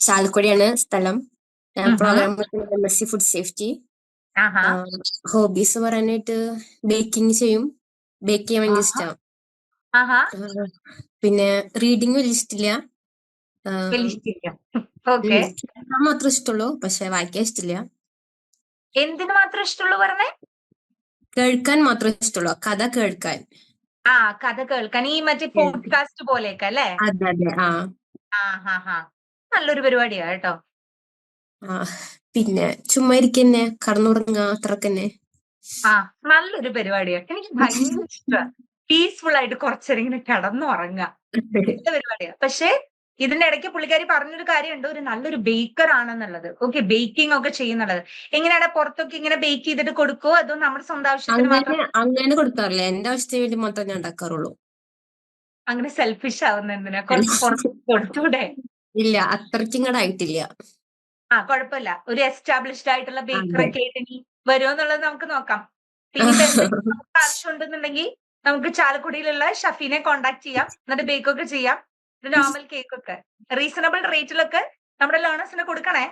ചാലക്കുടിയാണ് സ്ഥലം. ഞാൻ ഉം. Program MSc food safety. ആഹാ ഹോബീസ് പറയാനായിട്ട് ബേക്കിംഗ് ചെയ്യും. ബേക്ക് ചെയ്യാൻ ഭയങ്കര ഇഷ്ടമാണ്. ആഹാ പിന്നെ റീഡിങ് വലിയ ഇഷ്ടമില്ല. വലിയ ഇഷ്ടമില്ല. ഓക്കെ, കേൾക്കാൻ മാത്രമേ ഇഷ്ടമുള്ളൂ, പക്ഷെ വായിക്കാൻ ഇഷ്ടമില്ല. എന്തിനു മാത്രം ഇഷ്ടമുള്ളൂ പറഞ്ഞേ? കേൾക്കാൻ മാത്രമേ ഇഷ്ടമുള്ളൂ, കഥ കേൾക്കാൻ. കഥ കേൾക്കാൻ. ഈ മറ്റേ പോഡ്കാസ്റ്റ് പോലെയൊക്കെ അല്ലേ? അതെ അതെ. നല്ലൊരു പരിപാടിയാ കേട്ടോ. പിന്നെ ചുമ്മാ ഇരിക്കന്നെ, കടന്നുറങ്ങുക, അത്രക്കന്നെ. നല്ലൊരു പരിപാടിയാ. എനിക്ക് ഭയങ്കര ഇഷ്ടമാണ്. പീസ്ഫുൾ ആയിട്ട് കുറച്ചേരം ഇങ്ങനെ കിടന്നുറങ്ങുക. നല്ല പരിപാടിയാ. പക്ഷെ ഇതിന്റെ ഇടയ്ക്ക് പുള്ളിക്കാരി പറഞ്ഞൊരു കാര്യമുണ്ട്, ഒരു നല്ലൊരു ബേക്കർ ആണെന്നുള്ളത്. ഓക്കെ, ബേക്കിംഗ് ഒക്കെ ചെയ്യുന്നുള്ളത്. എങ്ങനെയാണ് പുറത്തൊക്കെ ഇങ്ങനെ ബേക്ക് ചെയ്തിട്ട് കൊടുക്കുവോ, അതോ നമ്മുടെ സ്വന്തം ആവശ്യത്തിന് മാത്രം? അങ്ങനെ കൊടുക്കാറില്ല, എന്റെ ആവശ്യത്തിന് വേണ്ടി മാത്രമേ ഞാൻ ഉണ്ടാക്കാറുള്ളൂ. അങ്ങനെ സെൽഫിഷ് ആവുന്ന എന്തിനാ? കുറച്ച് പുറത്ത് കൊടുത്തൂടെ? ഇല്ല, അത്രയ്ക്കും കൂടെ ആയിട്ടില്ല. കുഴപ്പമില്ല. ഒരു എസ്റ്റാബ്ലിഷ്ഡ് ആയിട്ടുള്ള ബേക്കർ ഒക്കെ ആയിട്ട് ഇനി വരുമോ എന്നുള്ളത് നമുക്ക് നോക്കാം. പിന്നെ ഇപ്പൊ എന്തെങ്കിലും നമുക്ക് ആവശ്യമുണ്ടെന്നുണ്ടെങ്കിൽ നമുക്ക് ചാലക്കുടിയിലുള്ള ഷഫീനെ കോൺടാക്ട് ചെയ്യാം. എന്നിട്ട് ബേക്ക് ഒക്കെ ചെയ്യാം. ഒരു നോർമൽ കേക്ക് ഒക്കെ റീസണബിൾ റേറ്റിലൊക്കെ നമ്മുടെ ലേണേഴ്സിന് കൊടുക്കണേ.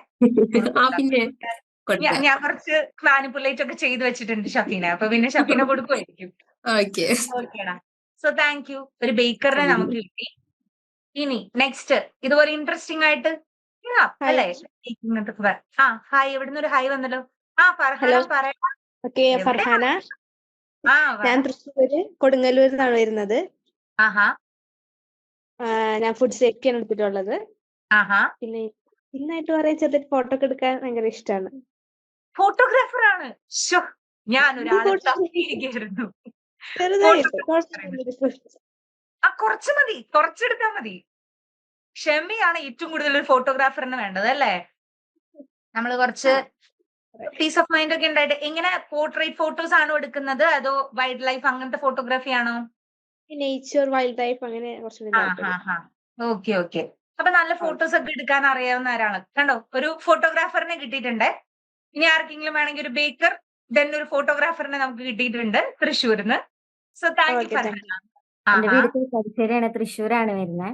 പിന്നെ ഞാൻ കുറച്ച് മാനിപ്പുലേറ്റ് ഒക്കെ ചെയ്തു വെച്ചിട്ടുണ്ട് ഷഫീനെ. അപ്പൊ പിന്നെ ഷഫീനെ കൊടുക്കുമായിരിക്കും. ഓക്കേടാ. So thank U. ഒരു ബേക്കറിനെ നമുക്ക് കിട്ടി. ഇനി നെക്സ്റ്റ് ഇതുപോലെ ഇൻട്രസ്റ്റിംഗ് ആയിട്ട് അല്ലേ? ഹായ്, എവിടുന്ന് ഒരു ഹായ് വന്നല്ലോ. ഫർഹാന പറയാം. ഫർഹാന. ഞാൻ തൃശ്ശൂര് കൊടുങ്ങല്ലൂരിന്നാണ് വരുന്നത്. ഞാൻ ഫുഡ് സേഫ്റ്റി ആണ് എടുത്തിട്ടുള്ളത്. പിന്നെ പിന്നായിട്ട് പറയാൻ ചെറുതായിട്ട് ഫോട്ടോ ഒക്കെ എടുക്കാൻ ഭയങ്കര ഇഷ്ടമാണ്. ഫോട്ടോഗ്രാഫർ ആണ്. ഞാനൊരാളെ തപ്പിയിരിക്കുന്നു. കുറച്ച് മതി, കുറച്ചെടുത്താൽ മതി. ഷെമിയാണ് ഏറ്റവും കൂടുതൽ ഒരു ഫോട്ടോഗ്രാഫറിന് വേണ്ടത് അല്ലേ? നമ്മള് കുറച്ച് പീസ് ഓഫ് മൈൻഡ് ഒക്കെ ഉണ്ടായിട്ട്. എങ്ങനെ പോർട്രേറ്റ് ഫോട്ടോസ് ആണോ എടുക്കുന്നത്, അതോ വൈൽഡ് ലൈഫ് അങ്ങനത്തെ ഫോട്ടോഗ്രാഫി ആണോ? നേച്ചർ, വൈൽഡ് ലൈഫ് അങ്ങനെ ഓക്കെ ഓക്കെ. അപ്പൊ നല്ല ഫോട്ടോസ് ഒക്കെ എടുക്കാൻ അറിയാവുന്ന ആരാണ്? കണ്ടോ, ഒരു ഫോട്ടോഗ്രാഫറിനെ കിട്ടിയിട്ടുണ്ട്. ഇനി ആർക്കെങ്കിലും വേണമെങ്കിൽ ഒരു ബേക്കർ, ദെൻ ഒരു ഫോട്ടോഗ്രാഫറിനെ നമുക്ക് കിട്ടിയിട്ടുണ്ട് തൃശ്ശൂരിന്ന്. So thank you Farhana. എന്റെ വീട് തലശ്ശേരിയാണ്, തൃശ്ശൂരാണ് വരുന്നത്.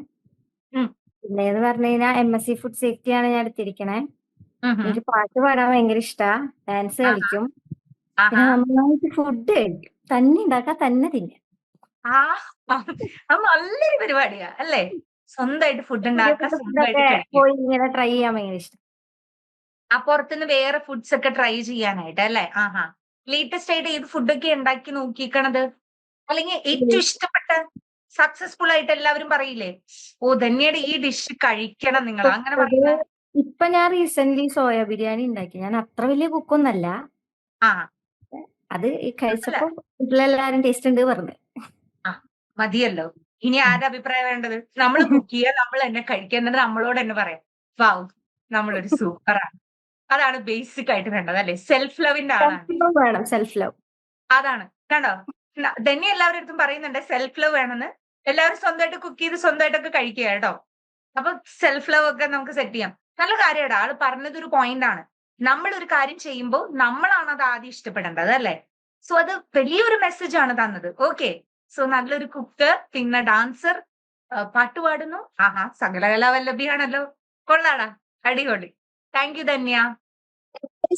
പിന്നെന്ന് പറഞ്ഞു കഴിഞ്ഞാൽ MSc ഫുഡ് സേഫ്റ്റി ആണ് ഞാൻ എടുത്തിരിക്കണേ. എനിക്ക് പാട്ട് പാടാൻ ഭയങ്കര ഇഷ്ടാ, ഡാൻസ് കളിക്കും, പിന്നെ നന്നായിട്ട് ഫുഡ് കഴിക്കും. തന്നെ ഉണ്ടാക്കാൻ തന്നെ തിന്നാം. അത് നല്ലൊരു പരിപാടിയാ അല്ലേ? സ്വന്തമായിട്ട് ഫുഡ് ഉണ്ടാക്കാൻ, പോയി ഇങ്ങനെ ട്രൈ ചെയ്യാൻ ഭയങ്കര ഇഷ്ടം. പുറത്തുനിന്ന് വേറെ ഫുഡ്സ് ഒക്കെ ട്രൈ ചെയ്യാനായിട്ട് അല്ലേ? ലേറ്റസ്റ്റ് ആയിട്ട് ഏത് ഫുഡൊക്കെ ഉണ്ടാക്കി നോക്കിക്കണത്? അല്ലെങ്കിൽ ഏറ്റവും ഇഷ്ടപ്പെട്ട സക്സസ്ഫുൾ ആയിട്ട് എല്ലാവരും പറയില്ലേ, ധന്യയുടെ ഈ ഡിഷ് കഴിക്കണം നിങ്ങൾ, അങ്ങനെ പറയുന്നത്? ഇപ്പൊ ഞാൻ റീസെന്റ് സോയ ബിരിയാണി ഉണ്ടാക്കി. ഞാൻ അത്ര വലിയ കുക്കൊന്നല്ല. അത് കഴിച്ചപ്പോ വീട്ടിലെല്ലാരും ടേസ്റ്റ് ഉണ്ട് പറഞ്ഞു. മതിയല്ലോ. ഇനി ആരുടെ അഭിപ്രായം വേണ്ടത്? നമ്മൾ കുക്ക് ചെയ്യുക, നമ്മൾ തന്നെ കഴിക്കുക, എന്നിട്ട് നമ്മളോട് തന്നെ പറയാം, വാവ് നമ്മളൊരു സൂപ്പറാണ്. അതാണ് ബേസിക് ആയിട്ട് വേണ്ടത് അല്ലെ? സെൽഫ് ലവിന്റെ ആളാണ്. സെൽഫ് ലവ് അതാണ്. കണ്ടോ, ധന്യ എല്ലാവരുടെ അടുത്തും പറയുന്നുണ്ട് സെൽഫ് ലവ് വേണമെന്ന്. എല്ലാവരും സ്വന്തമായിട്ട് കുക്ക് ചെയ്ത് സ്വന്തമായിട്ടൊക്കെ കഴിക്കുക കേട്ടോ. അപ്പൊ സെൽഫ് ലവ് ഒക്കെ നമുക്ക് സെറ്റ് ചെയ്യാം. നല്ല കാര്യമാണ്. ആള് പറഞ്ഞത് ഒരു പോയിന്റ് ആണ്. നമ്മൾ ഒരു കാര്യം ചെയ്യുമ്പോൾ നമ്മളാണ് അത് ആദ്യം ഇഷ്ടപ്പെടേണ്ടത് അല്ലെ? സോ അത് വലിയൊരു മെസ്സേജ് ആണ് തന്നത്. ഓക്കെ, സോ നല്ലൊരു കുക്ക്, പിന്നെ ഡാൻസർ, പാട്ട് പാടുന്നു. ആഹാ, സകലകലാവല്ലഭിയാണല്ലോ. കൊള്ളാടാ, അടിപൊളി. Thank you Dhanya.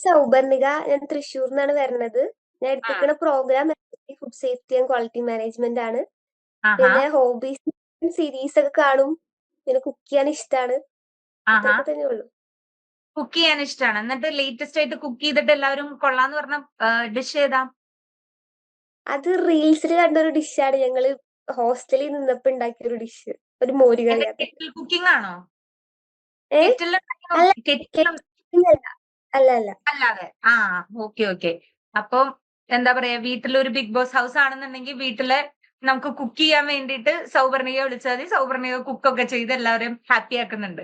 സൗപർണിക, ഞാൻ തൃശ്ശൂരിൽ നിന്നാണ് വരുന്നത്. ഞാൻ ആ, എടുത്തിരിക്കുന്ന program food safety and quality management ആണ്. ആഹാ, പിന്നെ ഹോബീസ് സീരീസ് ഒക്കെ കാണും, പിന്നെ കുക്ക് ചെയ്യാൻ ഇഷ്ടമാണ്. ആഹാ. അത്രയൊക്കെ തന്നെ ഉള്ളൂ. കുക്ക് ചെയ്യാൻ ഇഷ്ടമാണ്. എന്നിട്ട് ലേറ്റസ്റ്റ് ആയിട്ട് കുക്ക് ചെയ്തിട്ട് എല്ലാവരും കൊള്ളാന്ന് പറഞ്ഞ ഡിഷ് ഏതാ? അത് റീൽസിൽ കണ്ട ഒരു ഡിഷാണ്. ഞങ്ങള് ഹോസ്റ്റലിൽ നിന്നപ്പോ ഉണ്ടാക്കിയ ഒരു ഡിഷ്, ഒരു മോരുകറി. അതൊക്കെ കെറ്റിൽ കുക്കിംഗ് ആണോ? ഏ കെറ്റിൽ അല്ല, കെറ്റിൽ അല്ല അല്ല. അല്ലാതെ. ആ, ഓക്കെ. അപ്പം എന്താ പറയാ, വീട്ടിലൊരു ബിഗ് ബോസ് ഹൗസ് ആണെന്നുണ്ടെങ്കിൽ വീട്ടില് നമുക്ക് കുക്ക് ചെയ്യാൻ വേണ്ടിയിട്ട് സൗപർണികയെ വിളിച്ചാൽ മതി. സൗപർണിക കുക്കൊക്കെ ചെയ്ത് എല്ലാവരും ഹാപ്പി ആക്കുന്നുണ്ട്.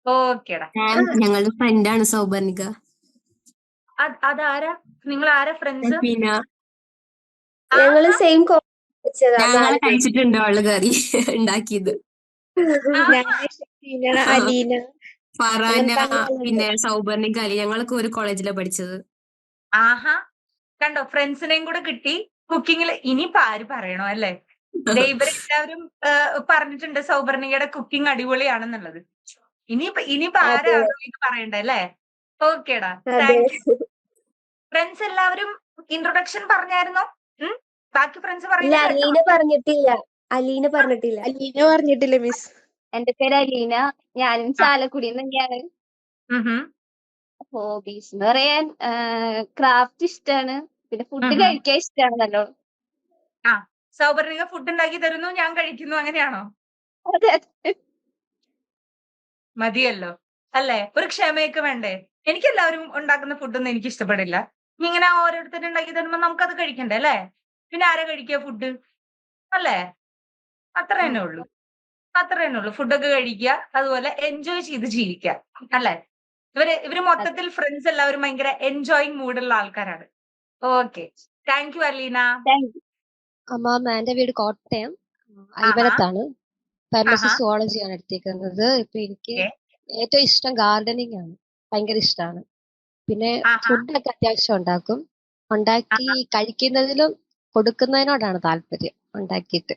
ഓക്കേടാ. ഞങ്ങളുടെ ഫ്രണ്ടാണ് സൗപർണിക. അതാരാ? നിങ്ങൾ ആരാ ഫ്രണ്ട്സ്? പിന്നെ ഞങ്ങള് സെയിം ഞങ്ങളെ കഴിച്ചിട്ടുണ്ട് അവള് കറി ഉണ്ടാക്കിയത്. അലീന, ഫറാന, പിന്നെ സൗപർണിക, അലി, ഞങ്ങളൊക്കെ ഒരു കോളേജിലാണ് പഠിച്ചത്. ആഹാ, കണ്ടോ, ഫ്രണ്ട്സിനെയും കൂടെ കിട്ടി കുക്കിങ്ങിൽ. ഇനിയിപ്പോ ആര് പറയണോ അല്ലേ? ഇവരെല്ലാവരും പറഞ്ഞിട്ടുണ്ട് സൗപർണികയുടെ കുക്കിംഗ് അടിപൊളിയാണെന്നുള്ളത്. ഇനിയിപ്പോ ആരാണോ ഇത് പറയണ്ടേ അല്ലേ? ഓക്കേടാ, താങ്ക് യു. ഫ്രണ്ട്സ് എല്ലാവരും ഇൻട്രൊഡക്ഷൻ പറഞ്ഞായിരുന്നോ? ബാക്കി ഫ്രണ്ട്സ് പറയുന്നത് അലീന പറഞ്ഞിട്ടില്ല മിസ്. എന്റെ പേര് അലീന, ഞാനും ചാലക്കുടിയിൽ തന്നെയാണ്. ഹോബീസ് എന്ന് പറയാൻ ക്രാഫ്റ്റ് ഇഷ്ടമാണ്, പിന്നെ ഫുഡ് കഴിക്കാൻ ഇഷ്ടമാണ് നല്ലോണം. ആ, സൗപർണിക ഫുഡ് ഉണ്ടാക്കി തരുന്നു, ഞാൻ കഴിക്കുന്നു, അങ്ങനെയാണോ? അതെ. മതിയല്ലോ അല്ലേ? ഒരു ക്ഷമയൊക്കെ വേണ്ടേ? എനിക്ക് എല്ലാവരും ഉണ്ടാക്കുന്ന ഫുഡൊന്നും എനിക്ക് ഇഷ്ടപ്പെടില്ല. ഇങ്ങനെ ഓരോരുത്തരും ഉണ്ടാക്കി തരുമ്പോ നമുക്കത് കഴിക്കണ്ടേ അല്ലേ? പിന്നെ ആരാ കഴിക്കുക ഫുഡ് അല്ലേ? അത്ര തന്നെ ഉള്ളൂ. ഫുഡൊക്കെ കഴിക്കുക, അതുപോലെ എൻജോയ് ചെയ്ത് ജീവിക്കുക അല്ലേ? ഇവര് മൊത്തത്തിൽ ഫ്രണ്ട്സ് എല്ലാവരും ഭയങ്കര എൻജോയിങ് മൂഡുള്ള ആൾക്കാരാണ്. Okay, thank U Aleena. എന്റെ വീട് കോട്ടയം അയ്മനത്താണ്. ഫാർമസി സുവോളജിയാണ് എടുത്തേക്കുന്നത്. ഇപ്പൊ എനിക്ക് ഏറ്റവും ഇഷ്ടം ഗാർഡനിങ് ആണ്, ഭയങ്കര ഇഷ്ടമാണ്. പിന്നെ ഫുഡൊക്കെ അത്യാവശ്യം ഉണ്ടാക്കി കഴിക്കുന്നതിലും കൊടുക്കുന്നതിനോടാണ് താല്പര്യം, ഉണ്ടാക്കിയിട്ട്.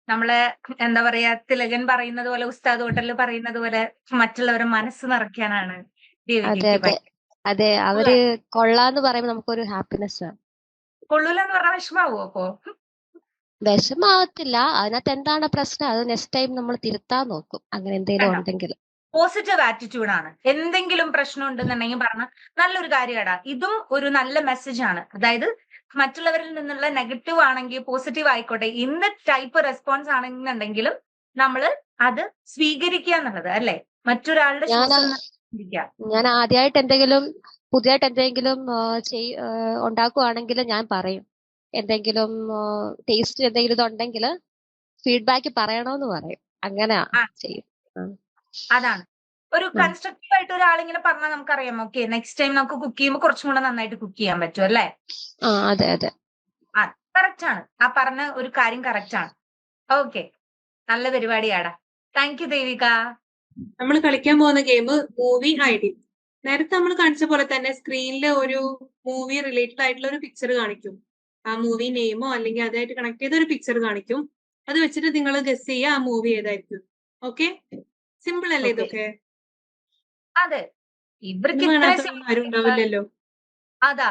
നമ്മളെ എന്താ പറയാ, തിലകൻ പറയുന്നത് പോലെ, ഉസ്താദ് ഹോട്ടലിൽ പറയുന്നത് പോലെ മറ്റുള്ളവരെ മനസ്സ് നിറയ്ക്കാനാണ് അതെ, അവര് കൊള്ളാന്ന് പറയുമ്പോ നമുക്കൊരു ഹാപ്പിനെസ് ആണ്. കൊള്ളൂലെന്ന് പറഞ്ഞാൽ വിഷമാവോ? അപ്പോ വിഷമാവത്തില്ല, അതിനകത്ത് എന്താണ് പ്രശ്നം അത് നെക്സ്റ്റ് ടൈം നമ്മൾ തിരുത്താൻ നോക്കും, അങ്ങനെ എന്തെങ്കിലും ഉണ്ടെങ്കിൽ. പോസിറ്റീവ് ആറ്റിറ്റ്യൂഡ് ആണ്. എന്തെങ്കിലും പ്രശ്നം ഉണ്ടെന്നുണ്ടെങ്കിൽ പറഞ്ഞ നല്ലൊരു കാര്യമാടാ. ഇതും ഒരു നല്ല മെസ്സേജ് ആണ്. അതായത് മറ്റുള്ളവരിൽ നിന്നുള്ള നെഗറ്റീവ് ആണെങ്കിൽ പോസിറ്റീവ് ആയിക്കോട്ടെ, എന്ത് ടൈപ്പ് റെസ്പോൺസ് ആണെന്നുണ്ടെങ്കിലും നമ്മൾ അത് സ്വീകരിക്കുക എന്നുള്ളത് അല്ലേ? മറ്റൊരാളുടെ ഞാൻ ആദ്യമായിട്ട് പുതിയതായിട്ട് എന്തെങ്കിലും ഉണ്ടാക്കുവാണെങ്കിൽ ഞാൻ പറയും, എന്തെങ്കിലും ടേസ്റ്റ് എന്തെങ്കിലും ഇതുണ്ടെങ്കിൽ ഫീഡ്ബാക്ക് പറയണമെന്ന് പറയും. അങ്ങനെ ചെയ്യും. അതാണ് ഒരു കൺസ്ട്രക്റ്റീവ് ആയിട്ട് ഒരാളിങ്ങനെ പറഞ്ഞാൽ നമുക്കറിയാം, ഓക്കെ നെക്സ്റ്റ് ടൈം നമുക്ക് കുക്ക് ചെയ്യുമ്പോൾ കുറച്ചും കൂടെ നന്നായിട്ട് കുക്ക് ചെയ്യാൻ പറ്റും അല്ലേ? അതെ. കറക്റ്റ് ആണ്. ആ പറഞ്ഞ ഒരു കാര്യം കറക്റ്റ് ആണ്. ഓക്കെ, നല്ല പരിപാടിയാടാ. Thank you Devika. നമ്മൾ കളിക്കാൻ പോകുന്ന ഗെയിം മൂവി ഐഡി. നേരത്തെ നമ്മൾ കാണിച്ച പോലെ തന്നെ സ്ക്രീനിൽ ഒരു മൂവി റിലേറ്റഡ് ആയിട്ടുള്ള ഒരു പിക്ചർ കാണിക്കും. ആ മൂവി നെയിമോ അല്ലെങ്കിൽ അതായിട്ട് കണക്ട് ചെയ്ത ഒരു പിക്ചർ കാണിക്കും. അത് വെച്ചിട്ട് നിങ്ങൾ ഗസ് ചെയ്യുക ആ മൂവി ഏതായിരിക്കും. ഓക്കെ, സിമ്പിൾ അല്ലേ ഇതൊക്കെ? അതെ, ഇവർക്ക് ആരും ഉണ്ടാവില്ലല്ലോ. അതാ,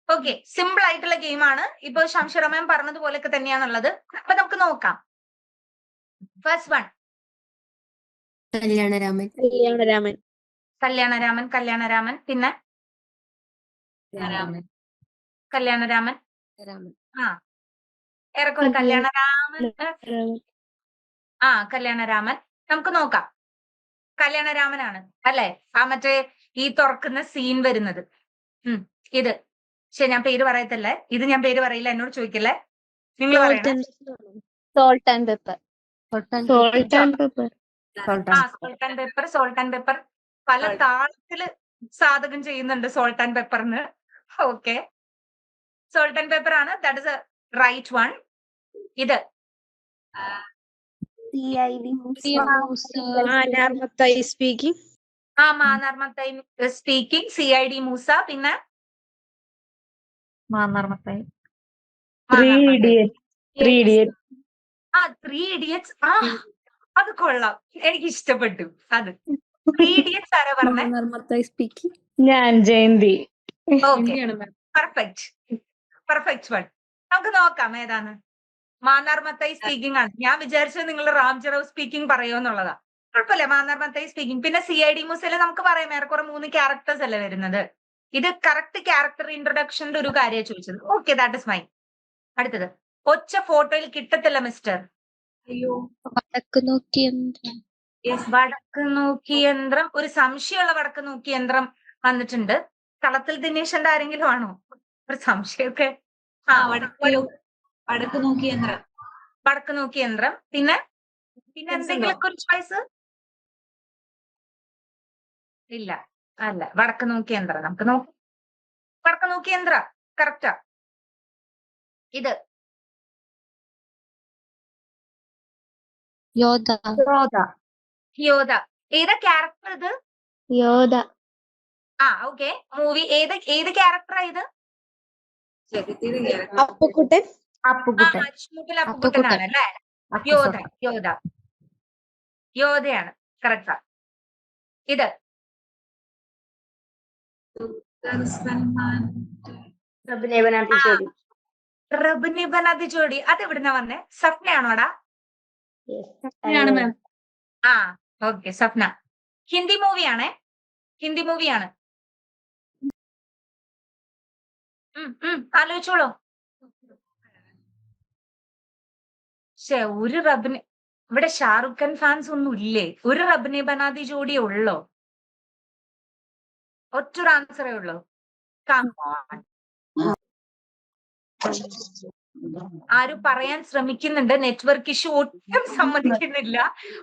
ഓക്കെ, സിമ്പിൾ ആയിട്ടുള്ള ഗെയിമാണ്. ഇപ്പൊ ശംഷറമ്മൻ പറഞ്ഞതുപോലെയൊക്കെ തന്നെയാണുള്ളത്. അപ്പൊ നമുക്ക് നോക്കാം. First one, Kalyanaraman. പിന്നെ കല്യാണരാമൻ. ഏറെക്കുറെ കല്യാണരാമൻ. നമുക്ക് നോക്കാം. കല്യാണരാമനാണ് അല്ലെ? ആ മറ്റേ ഈ തുറക്കുന്ന സീൻ വരുന്നത്. ഇത് ശരി, ഞാൻ പേര് പറയത്തല്ലേ. ഇത് ഞാൻ പേര് പറയില്ല, എന്നോട് ചോദിക്കല്ലേ. നിങ്ങൾ പറയണം. Salt and pepper. Salt and pepper പല താളത്തില് സാധകം ചെയ്യുന്നുണ്ട് സോൾട്ട് ആൻഡ് പെപ്പറിന്. ഓക്കെ, സോൾട്ട് ആൻഡ് പെപ്പർ ആണ്. That is a right one. ഇത് മാനാർ സ്പീക്കിംഗ്. CID മൂസ. പിന്നെ Three 3 Idiots. ആ 3 Idiots. ആ അത് കൊള്ളാം, എനിക്ക് ഇഷ്ടപ്പെട്ടു അത്. 3 Idiots ആരാ പറഞ്ഞേ? സ്പീക്കിംഗ്. ഞാൻ ജയന്തി. ഓക്കെ, ഹിന്ദിയാണ് മാം. Perfect one. നമുക്ക് നോക്കാം ഏതാണ്. മാന്നാർ മത്തായി സ്പീക്കിംഗ് ആണ്. ഞാൻ വിചാരിച്ചത് നിങ്ങൾ റാംജി റാവു സ്പീക്കിംഗ് പറയുമെന്നുള്ളതാ. കുഴപ്പമില്ല, മാന്നാർ മത്തായി സ്പീക്കിംഗ്. പിന്നെ CID മൂസയില് നമുക്ക് പറയാം ഏറെക്കുറെ 3 ക്യാരക്ടേഴ്സ് അല്ലേ വരുന്നത്. ഇത് കറക്റ്റ് ക്യാരക്ടർ ഇൻട്രൊഡക്ഷന്റെ ഒരു കാര്യമാണ് ചോദിച്ചത്. Okay, that is mine. അടുത്തത്, ഒച്ച ഫോട്ടോയിൽ കിട്ടത്തില്ല മിസ്റ്റർ. അയ്യോ വടക്ക് നോക്കി യന്ത്രം. വടക്ക് നോക്കി യന്ത്രം. ഒരു സംശയമുള്ള വടക്ക് നോക്കി യന്ത്രം വന്നിട്ടുണ്ട്. കളത്തിൽ ദിനേശന്റെ ആരെങ്കിലും ആണോ? ഒരു സംശയമൊക്കെ. ആ, വടക്ക് നോക്കി യന്ത്രം. വടക്ക് നോക്കി യന്ത്രം. പിന്നെ എന്തെങ്കിലുമൊക്കെ ഒരു ചോയ്സ് ഇല്ല. അല്ല, വടക്ക് നോക്കി യന്ത്രം. നമുക്ക് നോക്കാം. വടക്ക് നോക്കി യന്ത്ര കറക്റ്റാ. ഇത് യോധ. യോധ. ഏതാ ക്യാരക്ടർ ഇത്? യോധ. ആ, ഓക്കെ. മൂവി ഏത് ക്യാരക്ടറാ ഇത്? ജഗതിയുടെ ക്യാരക്ടർ. അപ്പുക്കുട്ടൻ. മച്ചുമുക്കിൽ അപ്പുക്കുട്ടനാണ് അല്ലേ? യോധയാണ് കറക്റ്റാ. ഇത് സൽമാൻ. റബ്ബിനി ബനാതി ജോഡി. അത് എവിടുന്നാ വന്നേ? സഫ്നയാണോടാ? ാണ് മാം. ആ, ഓക്കെ, സഫ്ന. ഹിന്ദി മൂവിയാണ്. ആലോചിച്ചോളൂ. ഒരു റബ്ബിന് ഇവിടെ ഷാറുഖ് ഖാൻ ഫാൻസ് ഒന്നും ഇല്ലേ? ഒരു റബ്ബിനെ ബനാതി ജോഡിയേ ഉള്ളോ? ഒറ്റൊരു ആൻസറേ ഉള്ളൂ. Come on. ആരും പറയാൻ ശ്രമിക്കുന്നുണ്ട്. നെറ്റ്വർക്ക് ഇഷ്യൂ ഒട്ടും സമ്മതിക്കുന്നില്ല.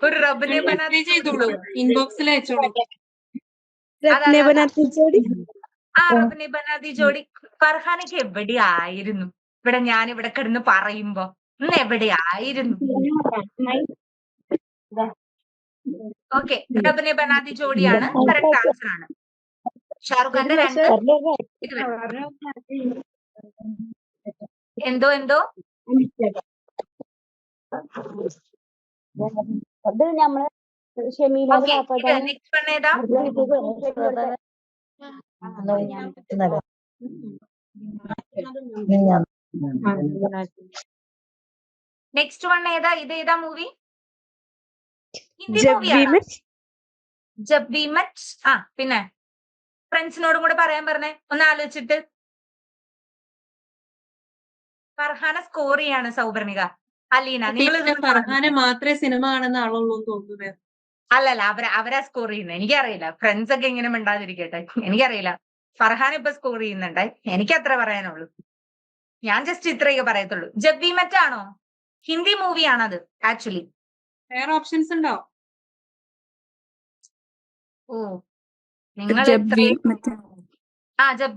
ഒരു റബ്ബിനെ ബനാതി ചെയ്തോളൂ, ഇൻബോക്സിൽ അയച്ചോളൂ. റബ്ബിനെ ബനാതി ജോഡി. ഫർഹാനൊക്കെ എവിടെയായിരുന്നു? ഞാൻ ഇവിടെ കിടന്ന് പറയുമ്പോ എവിടെയായിരുന്നു? ഓക്കെ, റബ്ബിനെ ബനാതി ജോഡിയാണ് കറക്റ്റ് ആൻസർ ആണ്. ഷാറുഖ് ഖാന്റെ 2 ഇത് വരും. എന്തോ നെക്സ്റ്റ് വൺ ഏതാ? നെക്സ്റ്റ് വൺ ഏതാ? ഇത് ഏതാ മൂവി? ഹിന്ദി മൂവിയാണ്. ജബ് വി മെറ്റ്. ആ, പിന്നെ ഫ്രണ്ട്സിനോടും കൂടെ പറയാൻ പറഞ്ഞേ, ഒന്ന് ആലോചിച്ചിട്ട്. ഫർഹാന സ്കോർ ചെയ്യാണ്. സൗപർണിക, അലീന, നിങ്ങൾ ഫർഹാനെ മാത്രമേ സിനിമ കാണുന്ന ആളുള്ളൂ എന്ന് തോന്നുന്നു. അല്ലല്ല, അവരാ സ്കോർ ചെയ്യുന്നത്. എനിക്കറിയില്ല. ഫ്രണ്ട്സ് ഒക്കെ ഇങ്ങനെ മിണ്ടാതിരിക്കട്ടെ. എനിക്കറിയില്ല. ഫർഹാൻ ഇപ്പൊ സ്കോർ ചെയ്യുന്നുണ്ട്. എനിക്ക് അത്ര പറയാനുള്ളൂ. ഞാൻ ജസ്റ്റ് ഇത്രയൊക്കെ പറയത്തുള്ളൂ. ജബ് വി മെറ്റ് ആണോ? ഹിന്ദി മൂവിയാണത് ആക്ച്വലി. വേറെ ഓപ്ഷൻസ് ഉണ്ടോ? ഓ, നിങ്ങൾ ജബ്